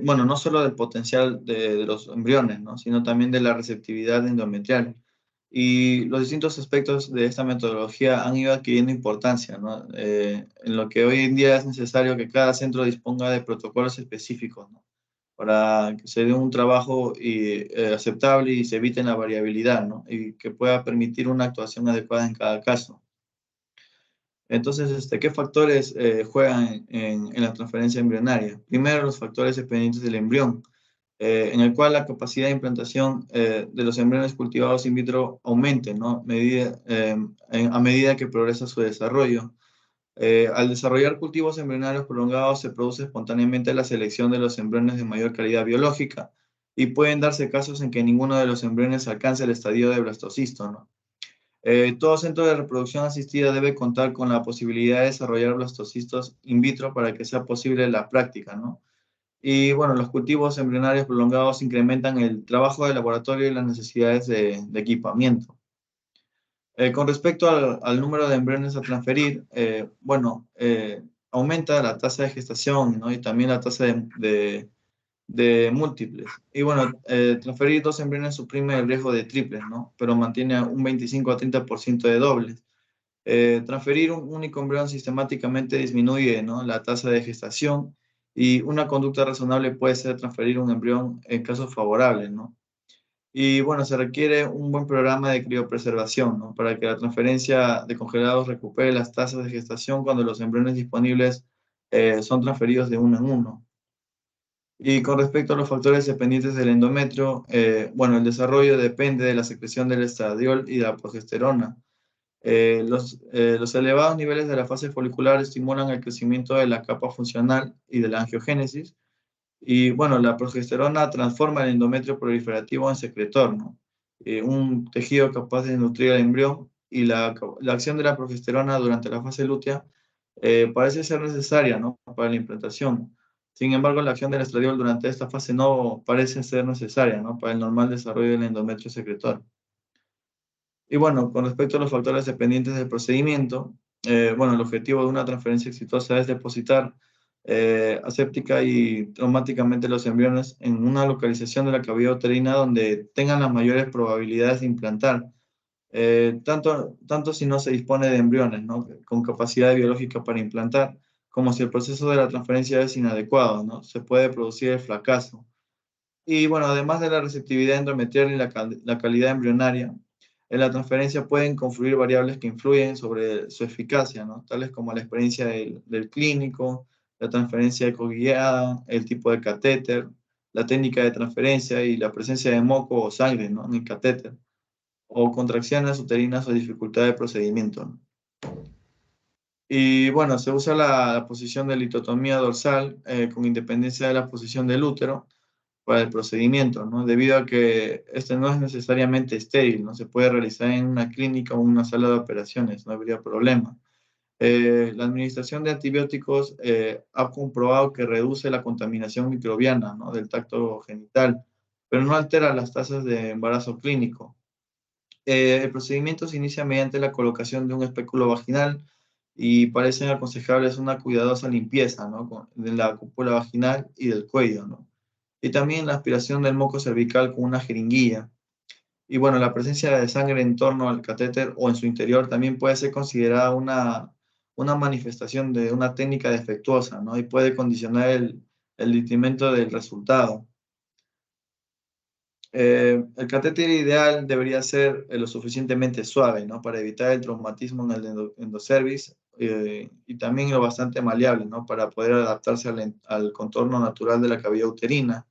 bueno, no solo del potencial de los embriones, ¿no? Sino también de la receptividad endometrial. Y los distintos aspectos de esta metodología han ido adquiriendo importancia, ¿no? En lo que hoy en día es necesario que cada centro disponga de protocolos específicos, ¿no? Para que se dé un trabajo aceptable y se evite la variabilidad, ¿no? Y que pueda permitir una actuación adecuada en cada caso. Entonces, ¿qué factores juegan en la transferencia embrionaria? Primero, los factores dependientes del embrión, en el cual la capacidad de implantación de los embriones cultivados in vitro aumente, ¿no? A medida que progresa su desarrollo. Al desarrollar cultivos embrionarios prolongados, se produce espontáneamente la selección de los embriones de mayor calidad biológica y pueden darse casos en que ninguno de los embriones alcance el estadio de blastocisto, ¿no? Todo centro de reproducción asistida debe contar con la posibilidad de desarrollar blastocistos in vitro para que sea posible la práctica, ¿no? Y bueno, los cultivos embrionarios prolongados incrementan el trabajo de laboratorio y las necesidades de equipamiento. Con respecto al número de embriones a transferir, aumenta la tasa de gestación, ¿no? Y también la tasa de múltiples. Y bueno, transferir 2 embriones suprime el riesgo de triples, ¿no? Pero mantiene un 25 a 30% de dobles. Transferir un único embrión sistemáticamente disminuye, ¿no? La tasa de gestación, y una conducta razonable puede ser transferir un embrión en casos favorables, ¿no? Y bueno, se requiere un buen programa de criopreservación, ¿no? Para que la transferencia de congelados recupere las tasas de gestación cuando los embriones disponibles son transferidos de uno en uno. Y con respecto a los factores dependientes del endometrio, el desarrollo depende de la secreción del estradiol y de la progesterona. Los elevados niveles de la fase folicular estimulan el crecimiento de la capa funcional y de la angiogénesis. Y bueno, la progesterona transforma el endometrio proliferativo en secretor, ¿no? Un tejido capaz de nutrir al embrión, y la acción de la progesterona durante la fase lútea parece ser necesaria, ¿no? Para la implantación. Sin embargo, la acción del estradiol durante esta fase no parece ser necesaria, ¿no? Para el normal desarrollo del endometrio secretor. Y bueno, con respecto a los factores dependientes del procedimiento, el objetivo de una transferencia exitosa es depositar aséptica y traumáticamente los embriones en una localización de la cavidad uterina donde tengan las mayores probabilidades de implantar, tanto si no se dispone de embriones, ¿no? Con capacidad biológica para implantar, como si el proceso de la transferencia es inadecuado, ¿no? Se puede producir el fracaso. Y bueno, además de la receptividad endometrial y la calidad embrionaria, en la transferencia pueden confluir variables que influyen sobre su eficacia, ¿no? Tales como la experiencia del clínico, la transferencia ecoguiada, el tipo de catéter, la técnica de transferencia y la presencia de moco o sangre, ¿no? En el catéter, o contracciones uterinas o dificultad de procedimiento, ¿no? Y bueno, se usa la posición de litotomía dorsal con independencia de la posición del útero para el procedimiento, ¿no? Debido a que este no es necesariamente estéril, ¿no? Se puede realizar en una clínica o en una sala de operaciones, no habría problema. La administración de antibióticos ha comprobado que reduce la contaminación microbiana, ¿no? Del tracto genital, pero no altera las tasas de embarazo clínico. El procedimiento se inicia mediante la colocación de un espéculo vaginal, y parecen aconsejables una cuidadosa limpieza, ¿no? De la cúpula vaginal y del cuello, ¿no? Y también la aspiración del moco cervical con una jeringuilla. Y bueno, la presencia de sangre en torno al catéter o en su interior también puede ser considerada una manifestación de una técnica defectuosa, ¿no? Y puede condicionar el detrimento del resultado. El catéter ideal debería ser lo suficientemente suave, ¿no? Para evitar el traumatismo en el endocervix, y también lo bastante maleable, ¿no? Para poder adaptarse al contorno natural de la cavidad uterina.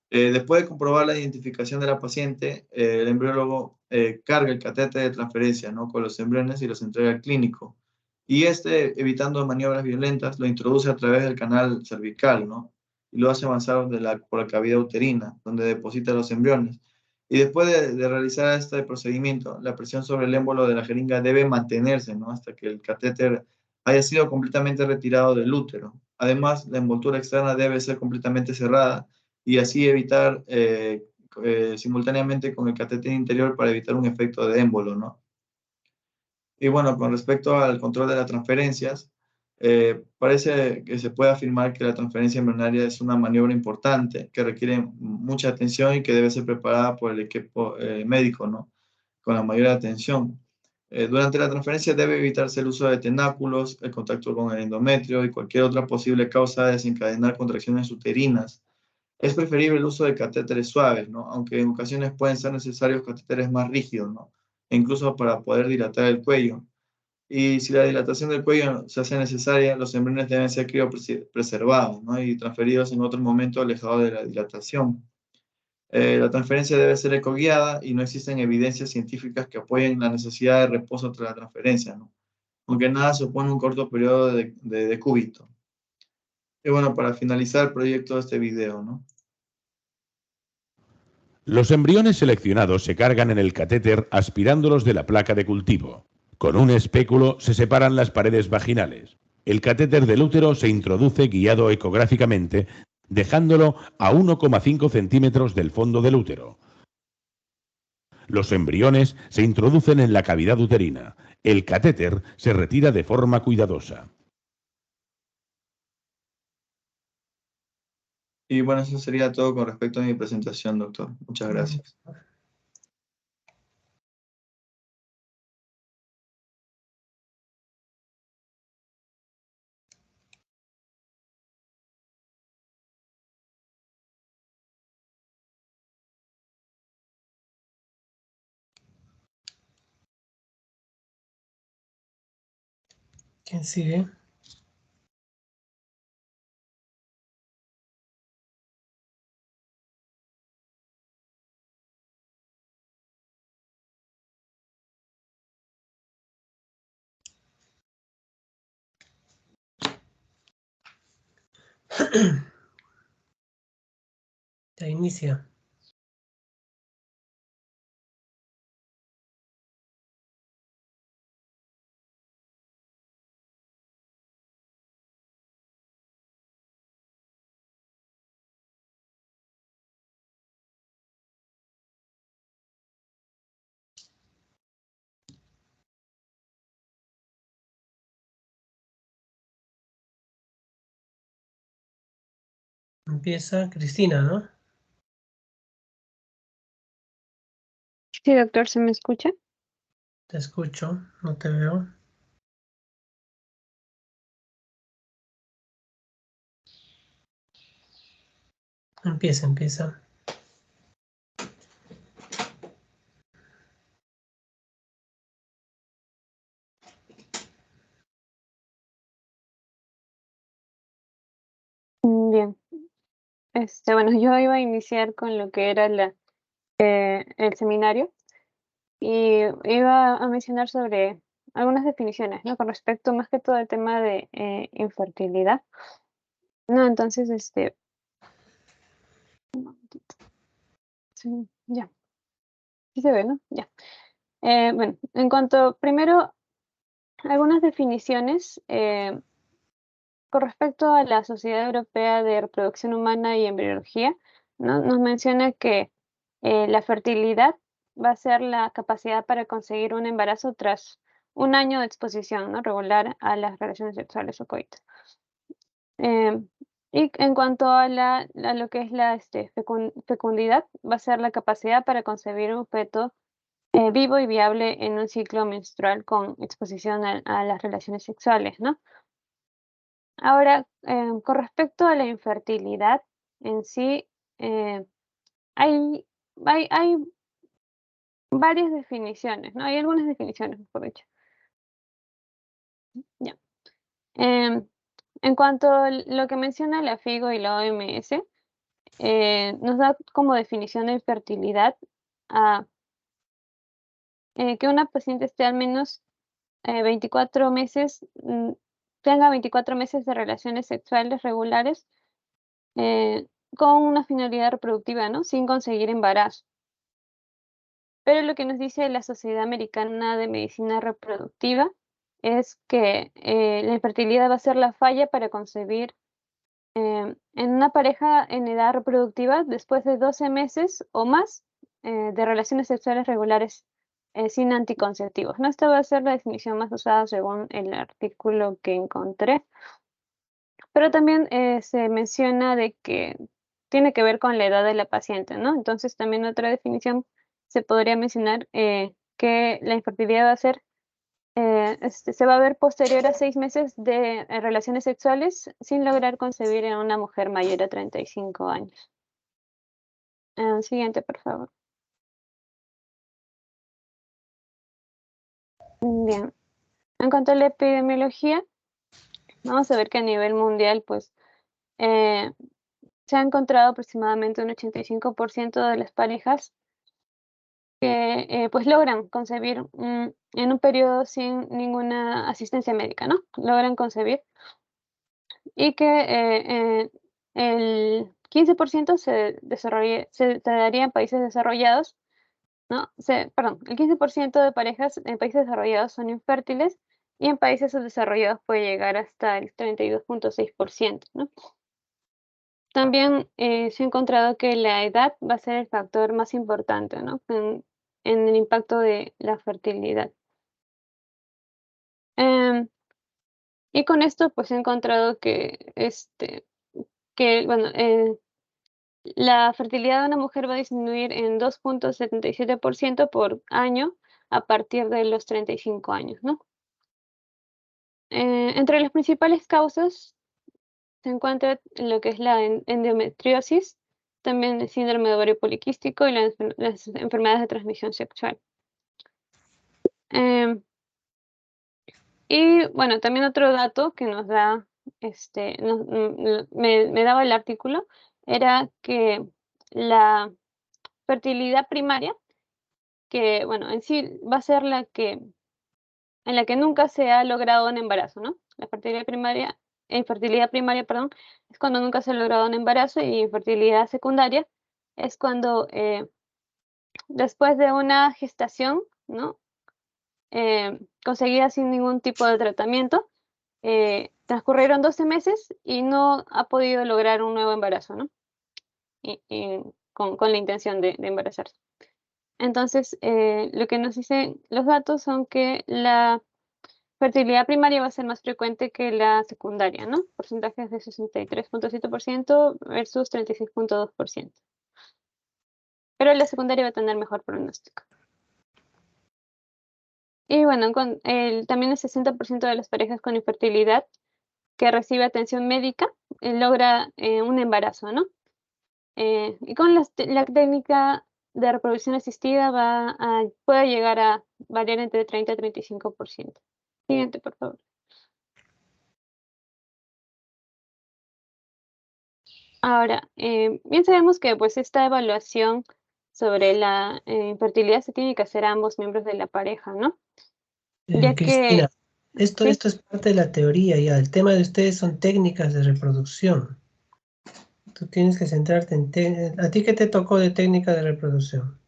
Después de comprobar la identificación de la paciente, el embriólogo carga el catéter de transferencia, ¿no? Con los embriones y los entrega al clínico. Y evitando maniobras violentas, lo introduce a través del canal cervical, ¿no? Y lo hace avanzar por la cavidad uterina, donde deposita los embriones. Y después de realizar este procedimiento, la presión sobre el émbolo de la jeringa debe mantenerse, ¿no? Hasta que el catéter haya sido completamente retirado del útero. Además, la envoltura externa debe ser completamente cerrada, y así evitar simultáneamente con el catéter interior para evitar un efecto de émbolo, ¿no? Y bueno, con respecto al control de las transferencias, parece que se puede afirmar que la transferencia embrionaria es una maniobra importante que requiere mucha atención y que debe ser preparada por el equipo médico, ¿no? con la mayor atención. Durante la transferencia debe evitarse el uso de tentáculos, el contacto con el endometrio y cualquier otra posible causa de desencadenar contracciones uterinas. Es preferible el uso de catéteres suaves, ¿no? Aunque en ocasiones pueden ser necesarios catéteres más rígidos, ¿no? E incluso para poder dilatar el cuello. Y si la dilatación del cuello se hace necesaria, los embriones deben ser criopreservados, ¿no? Y transferidos en otro momento alejado de la dilatación. La transferencia debe ser ecoguiada y no existen evidencias científicas que apoyen la necesidad de reposo tras la transferencia, ¿no? Aunque nada supone un corto periodo de decúbito. Y bueno, para finalizar el proyecto de este video, ¿no? Los embriones seleccionados se cargan en el catéter aspirándolos de la placa de cultivo. Con un espéculo se separan las paredes vaginales. El catéter del útero se introduce guiado ecográficamente, dejándolo a 1,5 centímetros del fondo del útero. Los embriones se introducen en la cavidad uterina. El catéter se retira de forma cuidadosa. Y bueno, eso sería todo con respecto a mi presentación, doctor. Muchas gracias. ¿Quién sigue? Ya inicia. Empieza Cristina, ¿no? Sí, doctor, ¿se me escucha? Te escucho, no te veo. Empieza. Bien. Bueno, yo iba a iniciar con lo que era el seminario y iba a mencionar sobre algunas definiciones, ¿no? Con respecto más que todo al tema de infertilidad. No, entonces, un momentito. Sí, ya. Sí se ve, ¿no? Ya. Bueno, en cuanto, primero, algunas definiciones con respecto a la Sociedad Europea de Reproducción Humana y Embriología, ¿no? Nos menciona que la fertilidad va a ser la capacidad para conseguir un embarazo tras un año de exposición, ¿no? Regular a las relaciones sexuales o coito. Y en cuanto a lo que es la fecundidad, va a ser la capacidad para concebir un feto vivo y viable en un ciclo menstrual con exposición a las relaciones sexuales, ¿no? Ahora, con respecto a la infertilidad en sí, hay, hay varias definiciones, ¿no? Hay algunas definiciones, mejor dicho. Ya. En cuanto a lo que menciona la FIGO y la OMS, nos da como definición de infertilidad a que una paciente esté al menos 24 meses, tenga 24 meses de relaciones sexuales regulares con una finalidad reproductiva, ¿no? Sin conseguir embarazo. Pero lo que nos dice la Sociedad Americana de Medicina Reproductiva es que la infertilidad va a ser la falla para concebir en una pareja en edad reproductiva después de 12 meses o más de relaciones sexuales regulares sin anticonceptivos, ¿no? Esta va a ser la definición más usada según el artículo que encontré. Pero también se menciona de que tiene que ver con la edad de la paciente, ¿no? Entonces también otra definición se podría mencionar que que la infertilidad va a ser, se va a ver posterior a 6 meses de relaciones sexuales sin lograr concebir en una mujer mayor a 35 años. Siguiente, por favor. Bien. En cuanto a la epidemiología, vamos a ver que a nivel mundial, pues, se ha encontrado aproximadamente un 85% de las parejas que pues logran concebir en un periodo sin ninguna asistencia médica, ¿no? Logran concebir y que el 15% se daría en países desarrollados, ¿no? Perdón, el 15% de parejas en países desarrollados son infértiles y en países subdesarrollados puede llegar hasta el 32.6%, ¿no? También se ha encontrado que la edad va a ser el factor más importante, ¿no? En el impacto de la fertilidad. Y con esto, pues he encontrado que, bueno, la fertilidad de una mujer va a disminuir en 2.77% por año a partir de los 35 años, ¿no? Entre las principales causas se encuentra lo que es la endometriosis, también el síndrome de ovario poliquístico y las enfermedades de transmisión sexual. Y bueno, también otro dato que nos da, me daba el artículo, era que la fertilidad primaria, que bueno, en sí va a ser en la que nunca se ha logrado un embarazo, ¿no? La infertilidad primaria, perdón, es cuando nunca se ha logrado un embarazo, y infertilidad secundaria es cuando después de una gestación, ¿no? Conseguida sin ningún tipo de tratamiento, transcurrieron 12 meses y no ha podido lograr un nuevo embarazo, ¿no? Con la intención de embarazarse. Entonces, lo que nos dicen los datos son que la fertilidad primaria va a ser más frecuente que la secundaria, ¿no? Porcentajes de 63.7% versus 36.2%. Pero la secundaria va a tener mejor pronóstico. Y bueno, también el 60% de las parejas con infertilidad que recibe atención médica logra un embarazo, ¿no? Y con la técnica de reproducción asistida puede llegar a variar entre 30 y 35%. Siguiente, por favor. Ahora, bien sabemos que pues esta evaluación sobre la infertilidad se tiene que hacer a ambos miembros de la pareja, ¿no? Ya Cristina, que esto ¿sí? es parte de la teoría ya. El tema de ustedes son técnicas de reproducción. Tú tienes que centrarte en... ¿A ti qué te tocó de técnica de reproducción?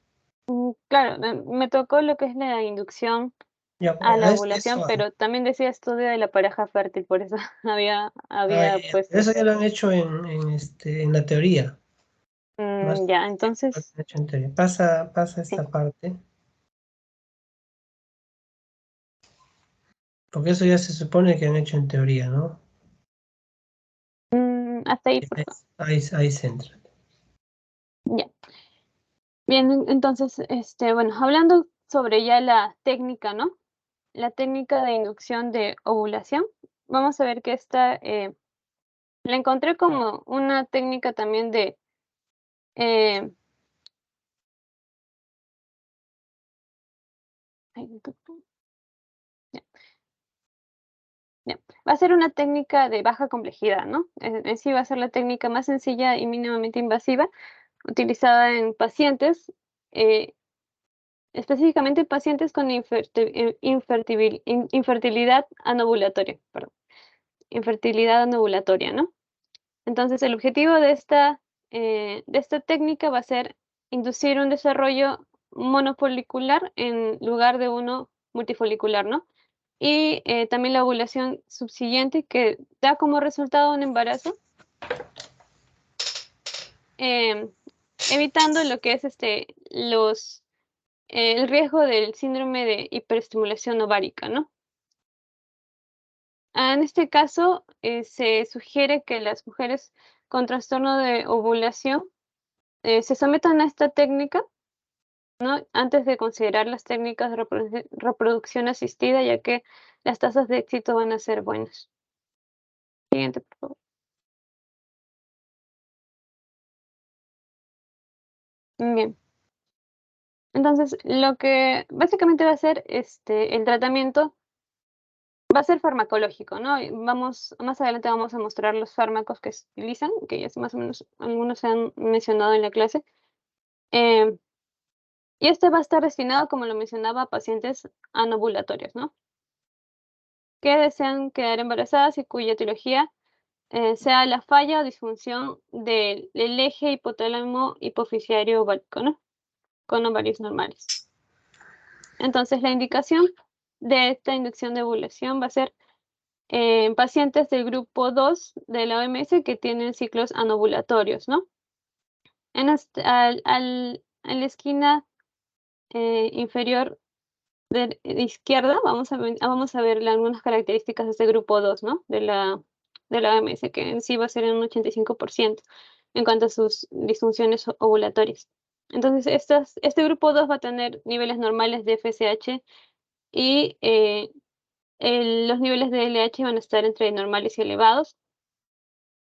Claro, me tocó lo que es la inducción Ya, a la eso, ovulación, pero también decía estudio de la pareja fértil, por eso había puesto eso ya eso. lo han hecho en la teoría. Más Ya, entonces, hecho en teoría. Pasa sí. esta parte. Porque eso ya se supone que han hecho en teoría, ¿no? Hasta ahí, por favor. Ahí centra. Ya. Bien, entonces, bueno, hablando sobre ya la técnica, ¿no? La técnica de inducción de ovulación, vamos a ver que esta la encontré como una técnica también de ya. Va a ser una técnica de baja complejidad, ¿no? En sí va a ser la técnica más sencilla y mínimamente invasiva, utilizada en pacientes, específicamente en pacientes con infertilidad anovulatoria, perdón, infertilidad anovulatoria, ¿no? Entonces, el objetivo de esta técnica va a ser inducir un desarrollo monofolicular en lugar de uno multifolicular, ¿no? Y también la ovulación subsiguiente, que da como resultado un embarazo, evitando lo que es el riesgo del síndrome de hiperestimulación ovárica, ¿no? En este caso, se sugiere que las mujeres con trastorno de ovulación se sometan a esta técnica ¿no? Antes de considerar las técnicas de reproducción asistida, ya que las tasas de éxito van a ser buenas. Siguiente, por favor. Bien. Entonces, lo que básicamente va a ser el tratamiento va a ser farmacológico, ¿no? Más adelante vamos a mostrar los fármacos que se utilizan, que ya más o menos algunos se han mencionado en la clase. Y este va a estar destinado, como lo mencionaba, a pacientes anovulatorios, ¿no? Que desean quedar embarazadas y cuya etiología sea la falla o disfunción del eje hipotálamo hipoficiario ovárico, ¿no? Con ovarios normales. Entonces, la indicación de esta inducción de ovulación va a ser en pacientes del grupo 2 de la OMS que tienen ciclos anovulatorios, ¿no? En la esquina inferior de izquierda vamos a ver algunas características de este grupo 2, ¿no? De la OMS, que en sí va a ser en un 85% en cuanto a sus disfunciones ovulatorias. Entonces, este grupo 2 va a tener niveles normales de FSH y los niveles de LH van a estar entre normales y elevados.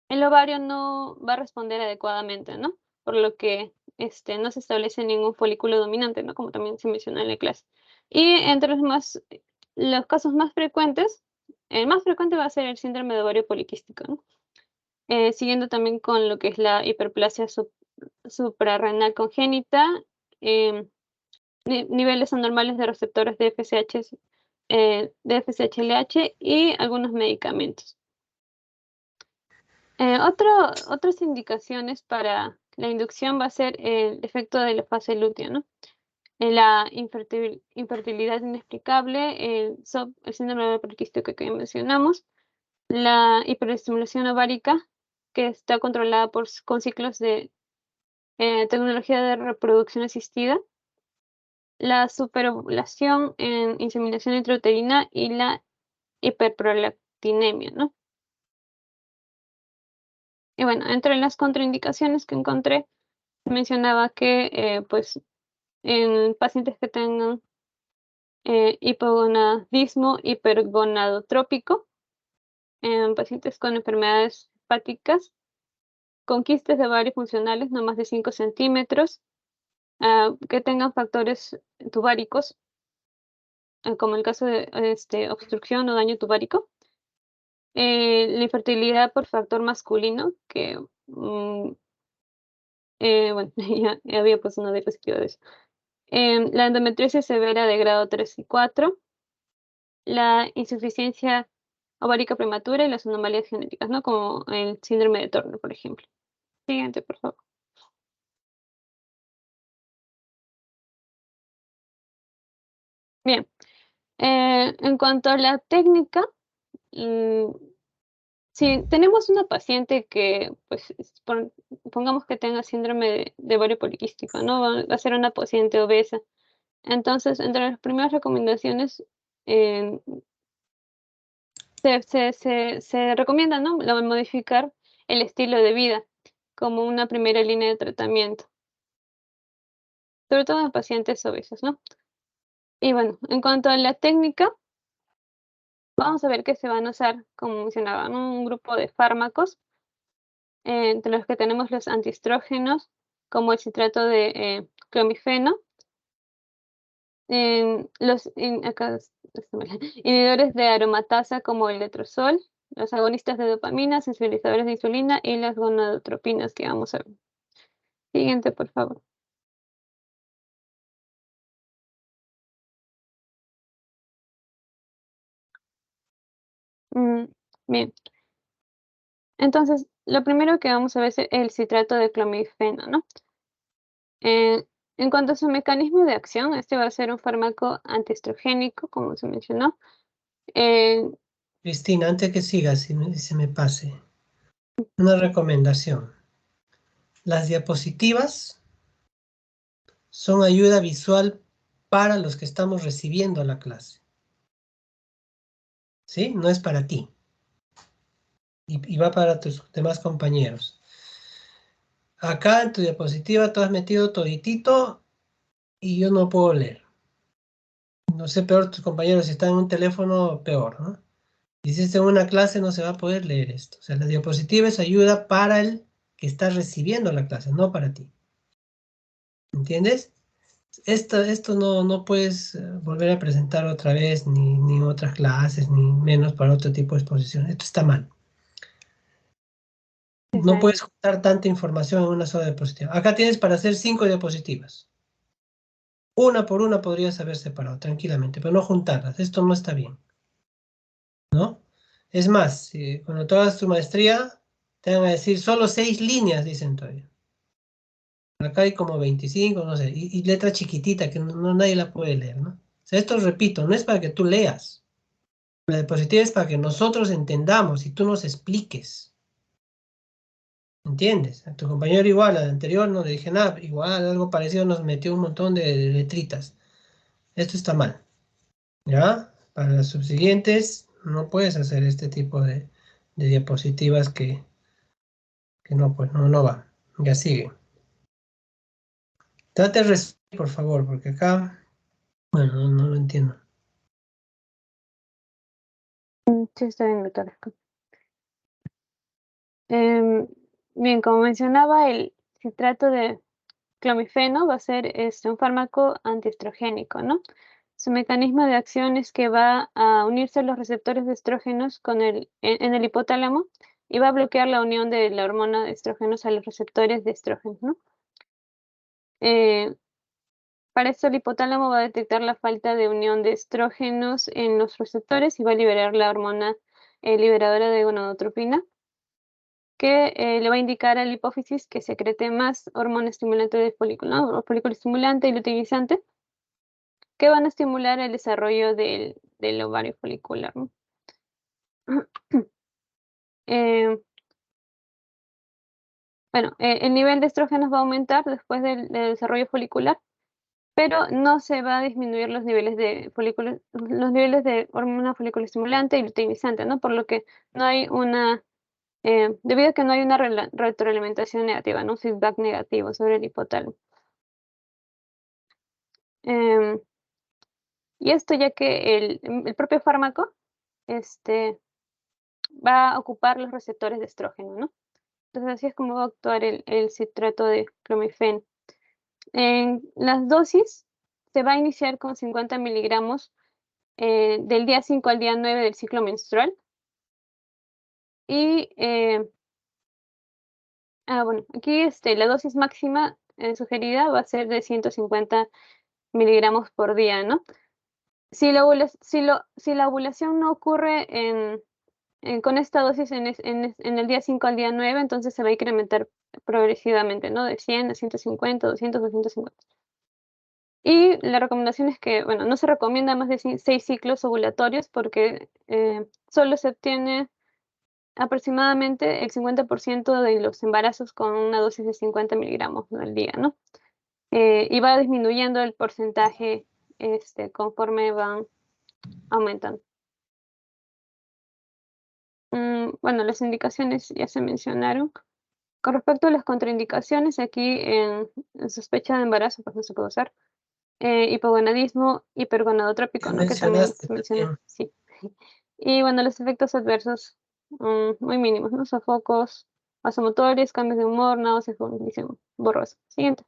El ovario no va a responder adecuadamente, ¿no? Por lo que no se establece ningún folículo dominante, ¿no? Como también se mencionó en la clase. Y entre los casos más frecuentes, el más frecuente va a ser el síndrome de ovario poliquístico, ¿no? Siguiendo también con lo que es la hiperplasia suprarrenal congénita, niveles anormales de receptores de FSH, de FSH-LH y algunos medicamentos. Otras indicaciones para la inducción va a ser el efecto de la fase lútea, ¿no? La infertilidad inexplicable, el síndrome poliquístico que mencionamos, la hiperestimulación ovárica, que está controlada con ciclos de tecnología de reproducción asistida, la superovulación en inseminación intrauterina y la hiperprolactinemia, ¿no? Y bueno, entre las contraindicaciones que encontré, mencionaba que pues en pacientes que tengan hipogonadismo hipergonadotrópico, en pacientes con enfermedades hepáticas, con quistes de ovario funcionales no más de 5 centímetros, que tengan factores tubáricos, como el caso de obstrucción o daño tubárico, la infertilidad por factor masculino, que bueno, ya había puesto una diapositiva de eso. La endometriosis severa de grado 3 y 4, la insuficiencia ovárica prematura y las anomalías genéticas, ¿no? Como el síndrome de Turner, por ejemplo. Siguiente, por favor. Bien. En cuanto a la técnica, si tenemos una paciente que, pues, pongamos que tenga síndrome de ovario poliquístico, ¿no? Va a ser una paciente obesa. Entonces, entre las primeras recomendaciones, se recomienda, ¿no? Modificar el estilo de vida como una primera línea de tratamiento, sobre todo en pacientes obesos, ¿no? Y bueno, en cuanto a la técnica, vamos a ver que se van a usar, como mencionaba, ¿no? Un grupo de fármacos, entre los que tenemos los antiestrógenos, como el citrato de clomifeno, los inhibidores de aromatasa como el letrozol, los agonistas de dopamina, sensibilizadores de insulina y las gonadotropinas que vamos a ver. Siguiente, por favor. Bien. Entonces, lo primero que vamos a ver es el citrato de clomifeno, ¿no? En cuanto a su mecanismo de acción, este va a ser un fármaco antiestrogénico, como se mencionó. Cristina, antes que sigas, si se me pase, una recomendación. Las diapositivas son ayuda visual para los que estamos recibiendo la clase. ¿Sí? No es para ti. Y va para tus demás compañeros. Acá en tu diapositiva tú has metido toditito y yo no puedo leer. No sé, peor tus compañeros, si están en un teléfono, peor, ¿no? Y si está en una clase no se va a poder leer esto. O sea, la diapositiva es ayuda para el que está recibiendo la clase, no para ti. ¿Entiendes? Esto no puedes volver a presentar otra vez, ni en otras clases, ni menos para otro tipo de exposición. Esto está mal. No puedes juntar tanta información en una sola diapositiva. Acá tienes para hacer 5 diapositivas. Una por una podrías haber separado tranquilamente, pero no juntarlas. Esto no está bien, ¿no? Es más, cuando tú hagas tu maestría, te van a decir solo 6 líneas, dicen todavía. Acá hay como 25, no sé, y letra chiquitita que nadie la puede leer, ¿no? O sea, esto, repito, no es para que tú leas. La diapositiva es para que nosotros entendamos y tú nos expliques. ¿Entiendes? A tu compañero igual, al anterior no le dije nada, igual algo parecido nos metió un montón de letritas. Esto está mal. ¿Ya? Para las subsiguientes no puedes hacer este tipo de diapositivas que no, pues no va. Ya sigue. Trate de resumir, por favor, porque acá, bueno, no lo entiendo. Sí, está bien, doctora. Bien, como mencionaba, el citrato de clomifeno va a ser un fármaco antiestrogénico, ¿no? Su mecanismo de acción es que va a unirse a los receptores de estrógenos en el hipotálamo y va a bloquear la unión de la hormona de estrógenos a los receptores de estrógenos, ¿no? Para esto el hipotálamo va a detectar la falta de unión de estrógenos en los receptores y va a liberar la hormona liberadora de gonadotropina, que le va a indicar a la hipófisis que secrete más hormona estimulante del folículo, ¿no? O folículo estimulante y luteinizante, que van a estimular el desarrollo del ovario folicular, ¿no? Bueno, el nivel de estrógenos va a aumentar después del desarrollo folicular, pero no se va a disminuir los niveles de hormona folículo estimulante y luteinizante, ¿no? Por lo que no hay debido a que no hay una retroalimentación negativa, ¿no? Un feedback negativo sobre el hipotálamo. Y esto ya que el propio fármaco va a ocupar los receptores de estrógeno, ¿no? Entonces así es como va a actuar el citrato de clomifeno. En las dosis se va a iniciar con 50 miligramos del día 5 al día 9 del ciclo menstrual. Y bueno, aquí la dosis máxima sugerida va a ser de 150 miligramos por día, ¿no? Si la ovulación no ocurre con esta dosis en el día 5 al día 9, entonces se va a incrementar progresivamente, ¿no? De 100 a 150, 200, 250. Y la recomendación es que, bueno, no se recomienda más de 6 ciclos ovulatorios porque solo se obtiene aproximadamente el 50% de los embarazos con una dosis de 50 miligramos al día, ¿no? Y va disminuyendo el porcentaje conforme van aumentando. Bueno, las indicaciones ya se mencionaron. Con respecto a las contraindicaciones, aquí en sospecha de embarazo, pues no se puede usar. Hipogonadismo hipergonadotrópico, ¿no? Que también se menciona. Sí. Y bueno, los efectos adversos muy mínimos, ¿no? Sofocos, vasomotores, cambios de humor, náuseas, visión borrosa. Siguiente.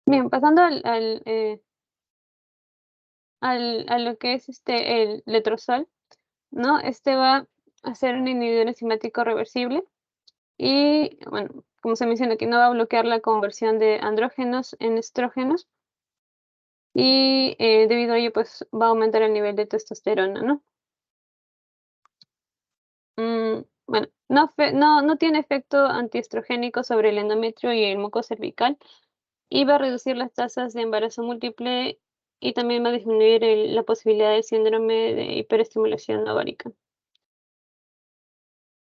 Bien, pasando a lo que es el letrozol, ¿no? Va a ser un inhibidor enzimático reversible y, bueno, como se menciona aquí, no va a bloquear la conversión de andrógenos en estrógenos y debido a ello, pues, va a aumentar el nivel de testosterona, ¿no? Bueno, no tiene efecto antiestrogénico sobre el endometrio y el moco cervical y va a reducir las tasas de embarazo múltiple y también va a disminuir la posibilidad del síndrome de hiperestimulación ovárica.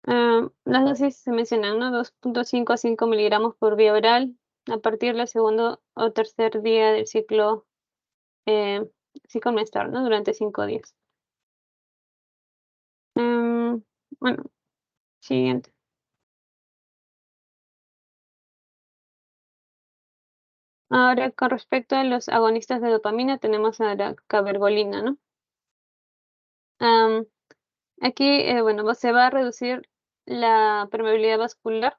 Las dosis se mencionan, ¿no? 2.5 a 5 miligramos por vía oral a partir del segundo o tercer día del ciclo menstrual, ¿no? Durante 5 días. Bueno, siguiente. Ahora, con respecto a los agonistas de dopamina, tenemos a la cabergolina, ¿no? Aquí, bueno, se va a reducir la permeabilidad vascular,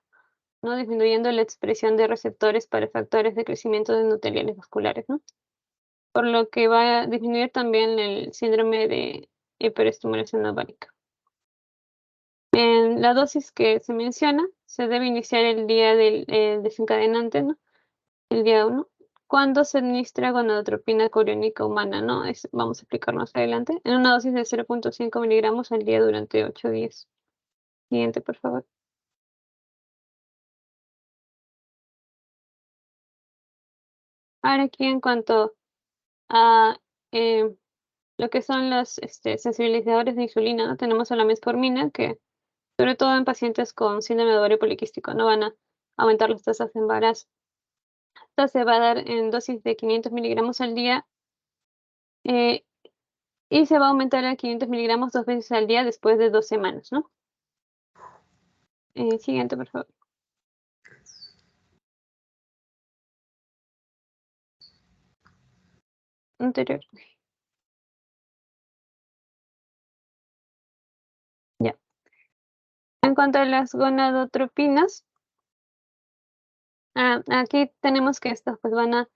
¿no? Disminuyendo la expresión de receptores para factores de crecimiento de endoteliales vasculares, ¿no? Por lo que va a disminuir también el síndrome de hiperestimulación ovárica. En la dosis que se menciona, se debe iniciar el día del desencadenante, ¿no? El día 1, cuando se administra gonadotropina coriónica humana, ¿no? Vamos a explicar más adelante, en una dosis de 0.5 miligramos al día durante 8 días. Siguiente, por favor. Ahora aquí en cuanto a lo que son los sensibilizadores de insulina, ¿no? Tenemos a la metformina, que sobre todo en pacientes con síndrome de ovario poliquístico no van a aumentar las tasas de embarazo. Esta se va a dar en dosis de 500 miligramos al día y se va a aumentar a 500 miligramos 2 veces al día después de 2 semanas, ¿no? Siguiente, por favor. Anterior. Ya. En cuanto a las gonadotropinas, aquí tenemos que estas pues van a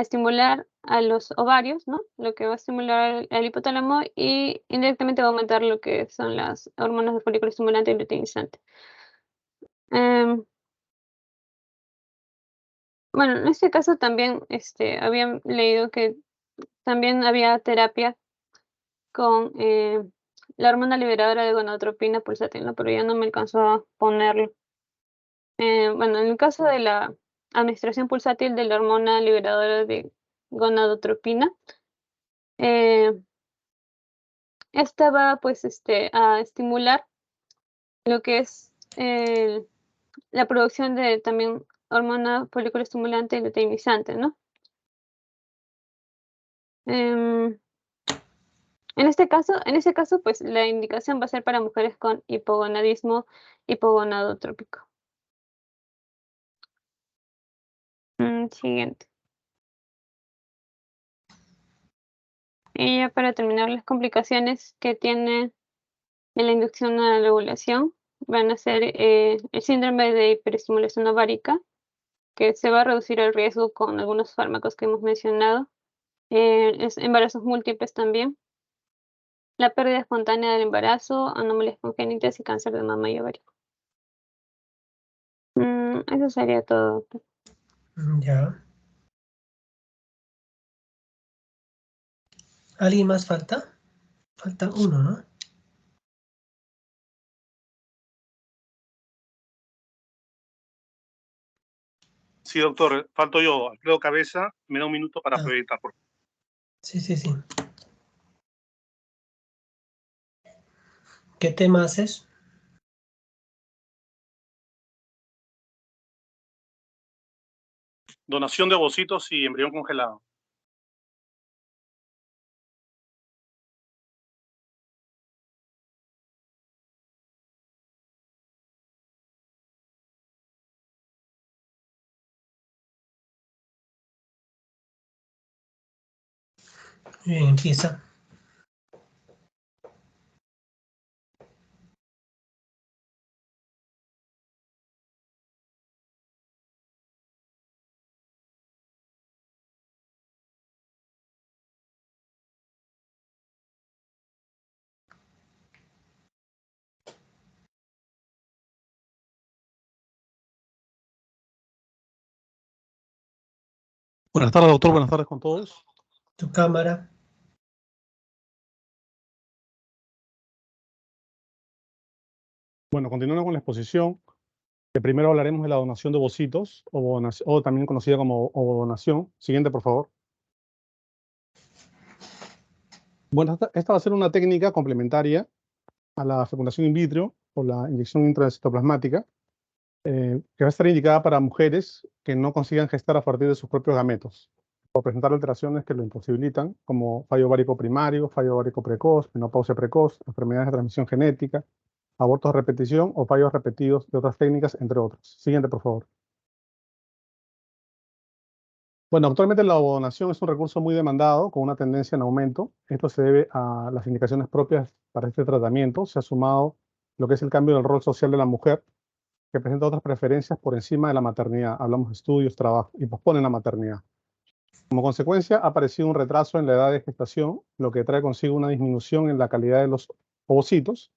estimular a los ovarios, ¿no? Lo que va a estimular el hipotálamo y indirectamente va a aumentar lo que son las hormonas de folículo estimulante y luteinizante. Bueno, en este caso también habían leído que también había terapia con la hormona liberadora de gonadotropina pulsátil, ¿no? Pero ya no me alcanzó a ponerlo. Bueno, en el caso de la administración pulsátil de la hormona liberadora de gonadotropina, esta va pues a estimular lo que es la producción de también hormona folículo estimulante y luteinizante, ¿no? En este caso, pues la indicación va a ser para mujeres con hipogonadismo hipogonadotrópico. Siguiente. Y ya para terminar, las complicaciones que tiene en la inducción a la ovulación van a ser el síndrome de hiperestimulación ovárica, que se va a reducir el riesgo con algunos fármacos que hemos mencionado, embarazos múltiples también, la pérdida espontánea del embarazo, anomalías congénitas y cáncer de mama y ovario. Eso sería todo. Ya. ¿Alguien más falta? Falta uno, ¿no? Sí, doctor, falto yo. Alfredo Cabeza, me da un minuto para proyectar, por favor. Sí, sí, sí. ¿Qué tema haces? Donación de ovocitos y embrión congelado. Bien, empieza. Buenas tardes, doctor. Buenas tardes con todos. Tu cámara. Bueno, continuando con la exposición, que primero hablaremos de la donación de ovocitos, o también conocida como ovodonación. Siguiente, por favor. Bueno, esta va a ser una técnica complementaria a la fecundación in vitro o la inyección intracitoplasmática, que va a estar indicada para mujeres que no consigan gestar a partir de sus propios gametos, por presentar alteraciones que lo imposibilitan, como fallo ovárico primario, fallo ovárico precoz, menopausia precoz, enfermedades de transmisión genética, abortos de repetición o fallos repetidos de otras técnicas, entre otros. Siguiente, por favor. Bueno, actualmente la ovodonación es un recurso muy demandado, con una tendencia en aumento. Esto se debe a las indicaciones propias para este tratamiento. Se ha sumado lo que es el cambio del rol social de la mujer, que presenta otras preferencias por encima de la maternidad. Hablamos de estudios, trabajo, y posponen la maternidad. Como consecuencia, ha aparecido un retraso en la edad de gestación, lo que trae consigo una disminución en la calidad de los ovocitos,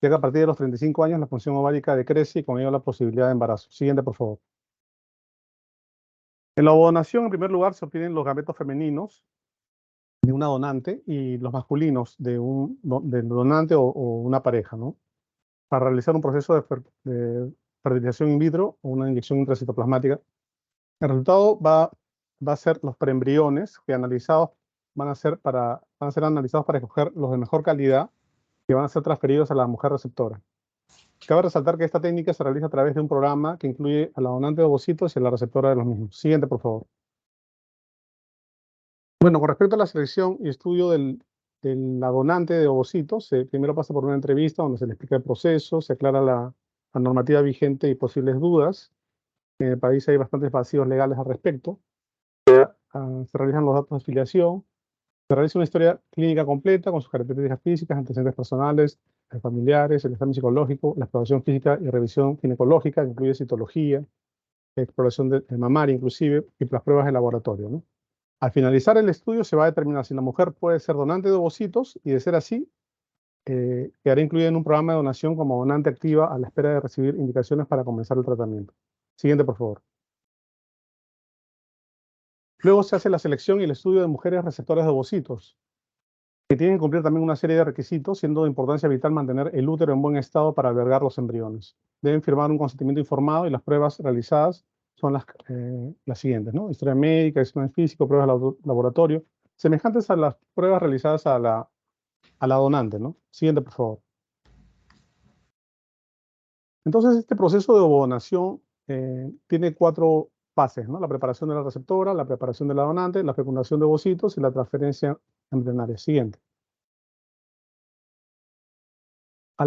ya que a partir de los 35 años la función ovárica decrece y con ello la posibilidad de embarazo. Siguiente, por favor. En la ovodonación, en primer lugar, se obtienen los gametos femeninos de una donante y los masculinos del donante o una pareja, ¿no? Para realizar un proceso de fertilización in vitro o una inyección intracitoplasmática. El resultado va a ser los preembriones que van a ser analizados para escoger los de mejor calidad que van a ser transferidos a la mujer receptora. Cabe resaltar que esta técnica se realiza a través de un programa que incluye a la donante de ovocitos y a la receptora de los mismos. Siguiente, por favor. Bueno, con respecto a la selección y estudio de la donante de ovocitos, primero pasa por una entrevista donde se le explica el proceso, se aclara la normativa vigente y posibles dudas. En el país hay bastantes vacíos legales al respecto. Se realizan los datos de afiliación, se realiza una historia clínica completa con sus características físicas, antecedentes personales, familiares, el examen psicológico, la exploración física y revisión ginecológica, que incluye citología, exploración de mamaria inclusive, y las pruebas de laboratorio, ¿no? Al finalizar el estudio se va a determinar si la mujer puede ser donante de ovocitos y, de ser así, quedará incluida en un programa de donación como donante activa a la espera de recibir indicaciones para comenzar el tratamiento. Siguiente, por favor. Luego se hace la selección y el estudio de mujeres receptoras de ovocitos, que tienen que cumplir también una serie de requisitos, siendo de importancia vital mantener el útero en buen estado para albergar los embriones. Deben firmar un consentimiento informado y las pruebas realizadas son las siguientes, ¿no? Historia médica, examen físico, pruebas de laboratorio, semejantes a las pruebas realizadas a la donante, ¿no? Siguiente, por favor. Entonces, este proceso de ovodonación tiene 4 fases, ¿no? La preparación de la receptora, la preparación de la donante, la fecundación de ovocitos y la transferencia embrionaria. Siguiente. En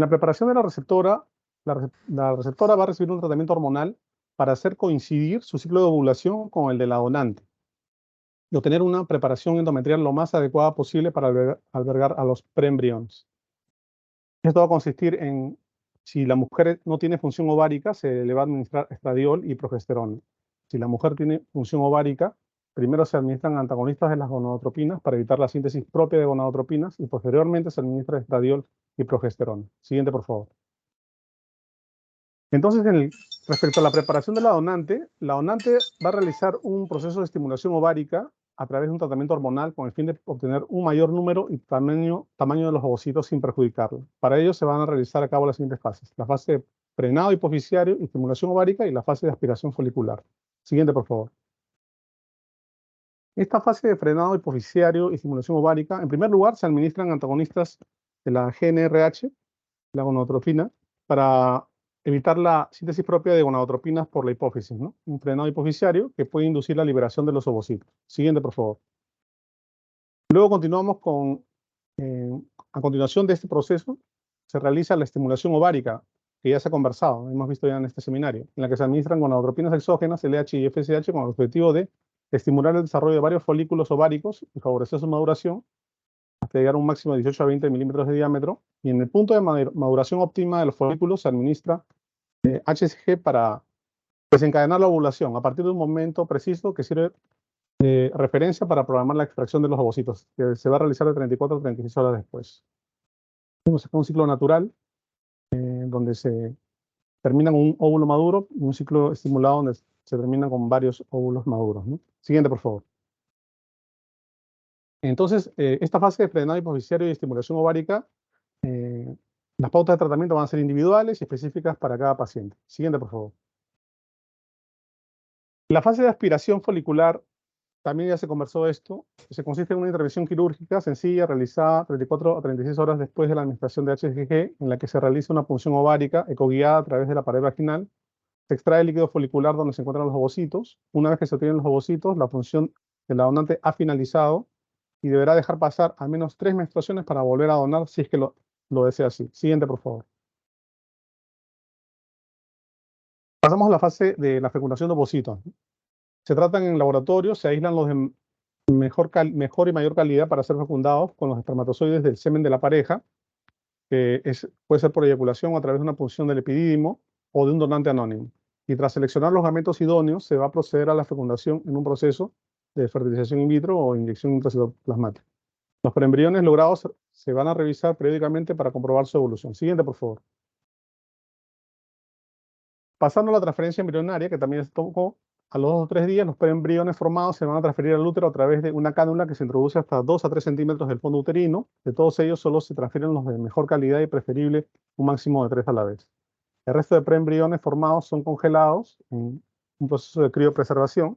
la preparación de la receptora, la receptora va a recibir un tratamiento hormonal para hacer coincidir su ciclo de ovulación con el de la donante y obtener una preparación endometrial lo más adecuada posible para albergar a los preembriones. Esto va a consistir en, si la mujer no tiene función ovárica, se le va a administrar estradiol y progesterona. Si la mujer tiene función ovárica, primero se administran antagonistas de las gonadotropinas para evitar la síntesis propia de gonadotropinas y posteriormente se administra estradiol y progesterona. Siguiente, por favor. Entonces, respecto a la preparación de la donante va a realizar un proceso de estimulación ovárica a través de un tratamiento hormonal con el fin de obtener un mayor número y tamaño de los ovocitos sin perjudicarlo. Para ello se van a realizar a cabo las siguientes fases: la fase de frenado hipoficiario, estimulación ovárica y la fase de aspiración folicular. Siguiente, por favor. Esta fase de frenado hipoficiario y estimulación ovárica, en primer lugar, se administran antagonistas de la GnRH, la gonadotropina, para evitar la síntesis propia de gonadotropinas por la hipófisis, ¿no? Un frenado hipoficiario que puede inducir la liberación de los ovocitos. Siguiente, por favor. Luego continuamos con, a continuación de este proceso, se realiza la estimulación ovárica, que ya se ha conversado, hemos visto ya en este seminario, en la que se administran gonadotropinas exógenas, LH y FSH, con el objetivo de estimular el desarrollo de varios folículos ováricos y favorecer su maduración, hasta llegar a un máximo de 18 a 20 milímetros de diámetro, y en el punto de maduración óptima de los folículos se administra HCG para desencadenar la ovulación a partir de un momento preciso que sirve de referencia para programar la extracción de los ovocitos, que se va a realizar de 34 a 36 horas después. Tenemos acá un ciclo natural, donde se termina con un óvulo maduro, y un ciclo estimulado donde se termina con varios óvulos maduros, ¿no? Siguiente, por favor. Entonces, esta fase de frenado hipoficiario y estimulación ovárica, las pautas de tratamiento van a ser individuales y específicas para cada paciente. Siguiente, por favor. La fase de aspiración folicular, también ya se conversó esto, se consiste en una intervención quirúrgica sencilla realizada 34 a 36 horas después de la administración de HCG, en la que se realiza una punción ovárica ecoguiada a través de la pared vaginal. Se extrae el líquido folicular donde se encuentran los ovocitos. Una vez que se obtienen los ovocitos, la función de la donante ha finalizado y deberá dejar pasar al menos 3 menstruaciones para volver a donar si es que lo desea así. Siguiente, por favor. Pasamos a la fase de la fecundación de ovocitos. Se tratan en laboratorio, se aíslan los de mejor y mayor calidad para ser fecundados con los espermatozoides del semen de la pareja, que puede ser por eyaculación o a través de una punción del epidídimo o de un donante anónimo. Y tras seleccionar los gametos idóneos, se va a proceder a la fecundación en un proceso de fertilización in vitro o inyección intracitoplasmática. Los preembriones logrados se van a revisar periódicamente para comprobar su evolución. Siguiente, por favor. Pasando a la transferencia embrionaria, que también se tocó, a los 2 o 3 días los preembriones formados se van a transferir al útero a través de una cánula que se introduce hasta 2 a 3 centímetros del fondo uterino. De todos ellos solo se transfieren los de mejor calidad y preferible un máximo de 3 a la vez. El resto de preembriones formados son congelados en un proceso de criopreservación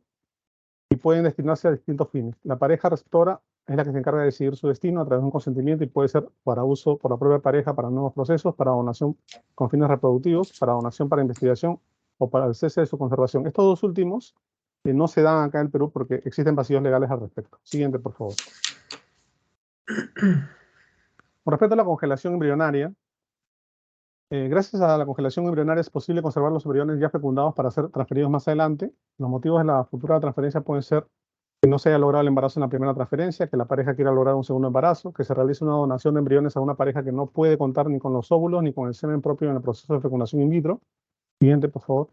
y pueden destinarse a distintos fines. La pareja receptora es la que se encarga de decidir su destino a través de un consentimiento y puede ser para uso por la propia pareja para nuevos procesos, para donación con fines reproductivos, para donación para investigación o para el cese de su conservación. Estos dos últimos no se dan acá en el Perú porque existen vacíos legales al respecto. Siguiente, por favor. Con respecto a la congelación embrionaria, gracias a la congelación embrionaria es posible conservar los embriones ya fecundados para ser transferidos más adelante. Los motivos de la futura transferencia pueden ser que no se haya logrado el embarazo en la primera transferencia, que la pareja quiera lograr un segundo embarazo, que se realice una donación de embriones a una pareja que no puede contar ni con los óvulos ni con el semen propio en el proceso de fecundación in vitro. Siguiente, por favor.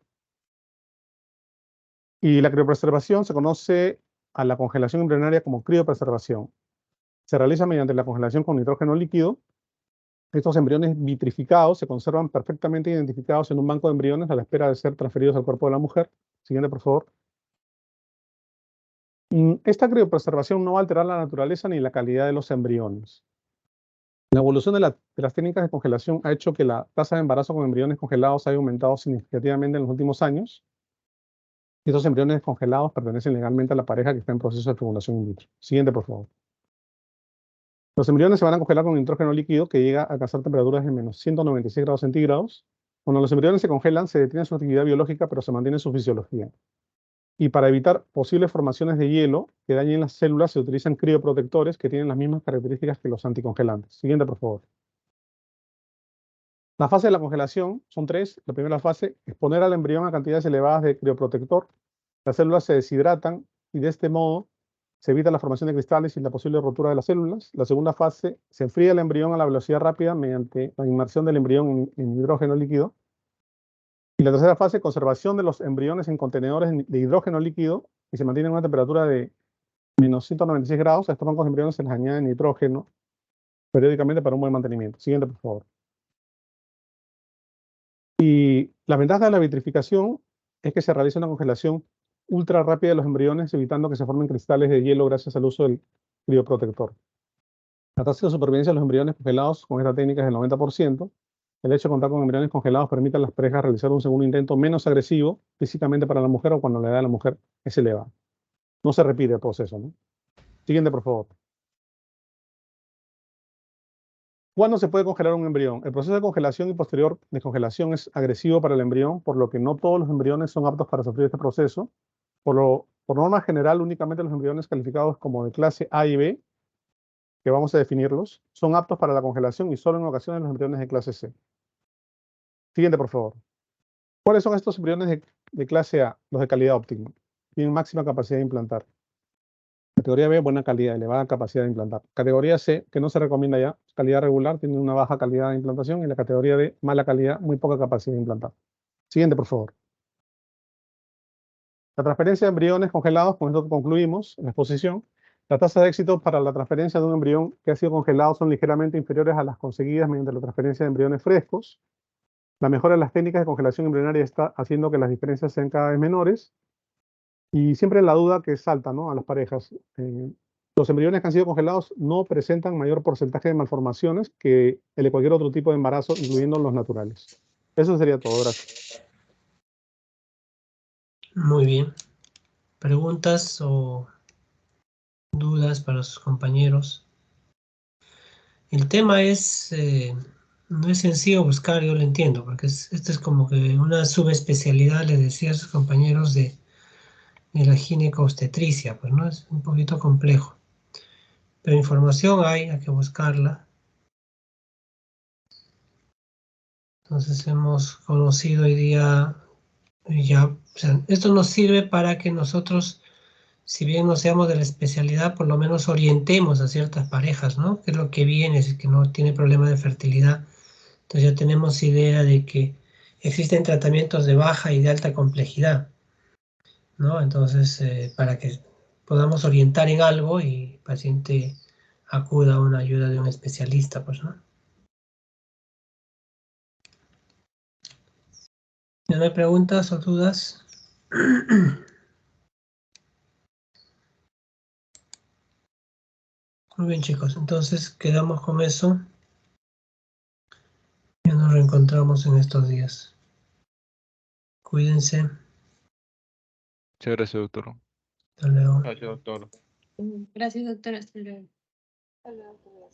Y la criopreservación se conoce a la congelación embrionaria como criopreservación. Se realiza mediante la congelación con nitrógeno líquido. Estos embriones vitrificados se conservan perfectamente identificados en un banco de embriones a la espera de ser transferidos al cuerpo de la mujer. Siguiente, por favor. Esta criopreservación no va a alterar la naturaleza ni la calidad de los embriones. La evolución de las técnicas de congelación ha hecho que la tasa de embarazo con embriones congelados haya aumentado significativamente en los últimos años. Estos embriones congelados pertenecen legalmente a la pareja que está en proceso de fecundación in vitro. Siguiente, por favor. Los embriones se van a congelar con nitrógeno líquido que llega a alcanzar temperaturas de menos 196 grados centígrados. Cuando los embriones se congelan, se detiene su actividad biológica, pero se mantiene su fisiología. Y para evitar posibles formaciones de hielo que dañen las células, se utilizan crioprotectores que tienen las mismas características que los anticongelantes. Siguiente, por favor. Las fases de la congelación son 3. La primera fase, exponer al embrión a cantidades elevadas de crioprotector. Las células se deshidratan y de este modo se evita la formación de cristales y la posible rotura de las células. La segunda fase, se enfría el embrión a la velocidad rápida mediante la inmersión del embrión en hidrógeno líquido. Y la tercera fase, conservación de los embriones en contenedores de hidrógeno líquido y se mantiene en una temperatura de menos 196 grados. A estos bancos de embriones se les añade nitrógeno periódicamente para un buen mantenimiento. Siguiente, por favor. Y la ventaja de la vitrificación es que se realiza una congelación ultra rápida de los embriones, evitando que se formen cristales de hielo gracias al uso del crioprotector. La tasa de supervivencia de los embriones congelados con esta técnica es del 90%. El hecho de contar con embriones congelados permite a las parejas realizar un segundo intento menos agresivo físicamente para la mujer o cuando la edad de la mujer es elevada. No se repite el proceso, ¿no? Siguiente, por favor. ¿Cuándo se puede congelar un embrión? El proceso de congelación y posterior descongelación es agresivo para el embrión, por lo que no todos los embriones son aptos para sufrir este proceso. Por norma general, únicamente los embriones calificados como de clase A y B, que vamos a definirlos, son aptos para la congelación y solo en ocasiones los embriones de clase C. Siguiente, por favor. ¿Cuáles son estos embriones de clase A? Los de calidad óptima. Tienen máxima capacidad de implantar. Categoría B, buena calidad, elevada capacidad de implantar. Categoría C, que no se recomienda ya, calidad regular, tiene una baja calidad de implantación. Y la categoría D, mala calidad, muy poca capacidad de implantar. Siguiente, por favor. La transferencia de embriones congelados, con esto concluimos la exposición. Las tasas de éxito para la transferencia de un embrión que ha sido congelado son ligeramente inferiores a las conseguidas mediante la transferencia de embriones frescos. La mejora de las técnicas de congelación embrionaria está haciendo que las diferencias sean cada vez menores. Y siempre la duda que salta, ¿no?, a las parejas. Los embriones que han sido congelados no presentan mayor porcentaje de malformaciones que el de cualquier otro tipo de embarazo, incluyendo los naturales. Eso sería todo. Gracias. Muy bien. ¿Preguntas o dudas para sus compañeros? El tema es, no es sencillo buscar, yo lo entiendo, porque esto es como que una subespecialidad, les decía a sus compañeros, de la ginecobstetricia, pues no es un poquito complejo. Pero información hay que buscarla. Entonces hemos conocido hoy día ya O sea, esto nos sirve para que nosotros, si bien no seamos de la especialidad, por lo menos orientemos a ciertas parejas, ¿no? ¿Qué es lo que viene? Si es que no tiene problema de fertilidad. Entonces ya tenemos idea de que existen tratamientos de baja y de alta complejidad, ¿no? Entonces, para que podamos orientar en algo y el paciente acuda a una ayuda de un especialista, pues, ¿no? ¿Ya no hay preguntas o dudas? Muy bien, chicos, entonces quedamos con eso. Ya nos reencontramos en estos días. Cuídense. Muchas gracias, doctor. Hasta luego. Gracias, doctor. Gracias, doctora. Hasta luego. Hasta luego.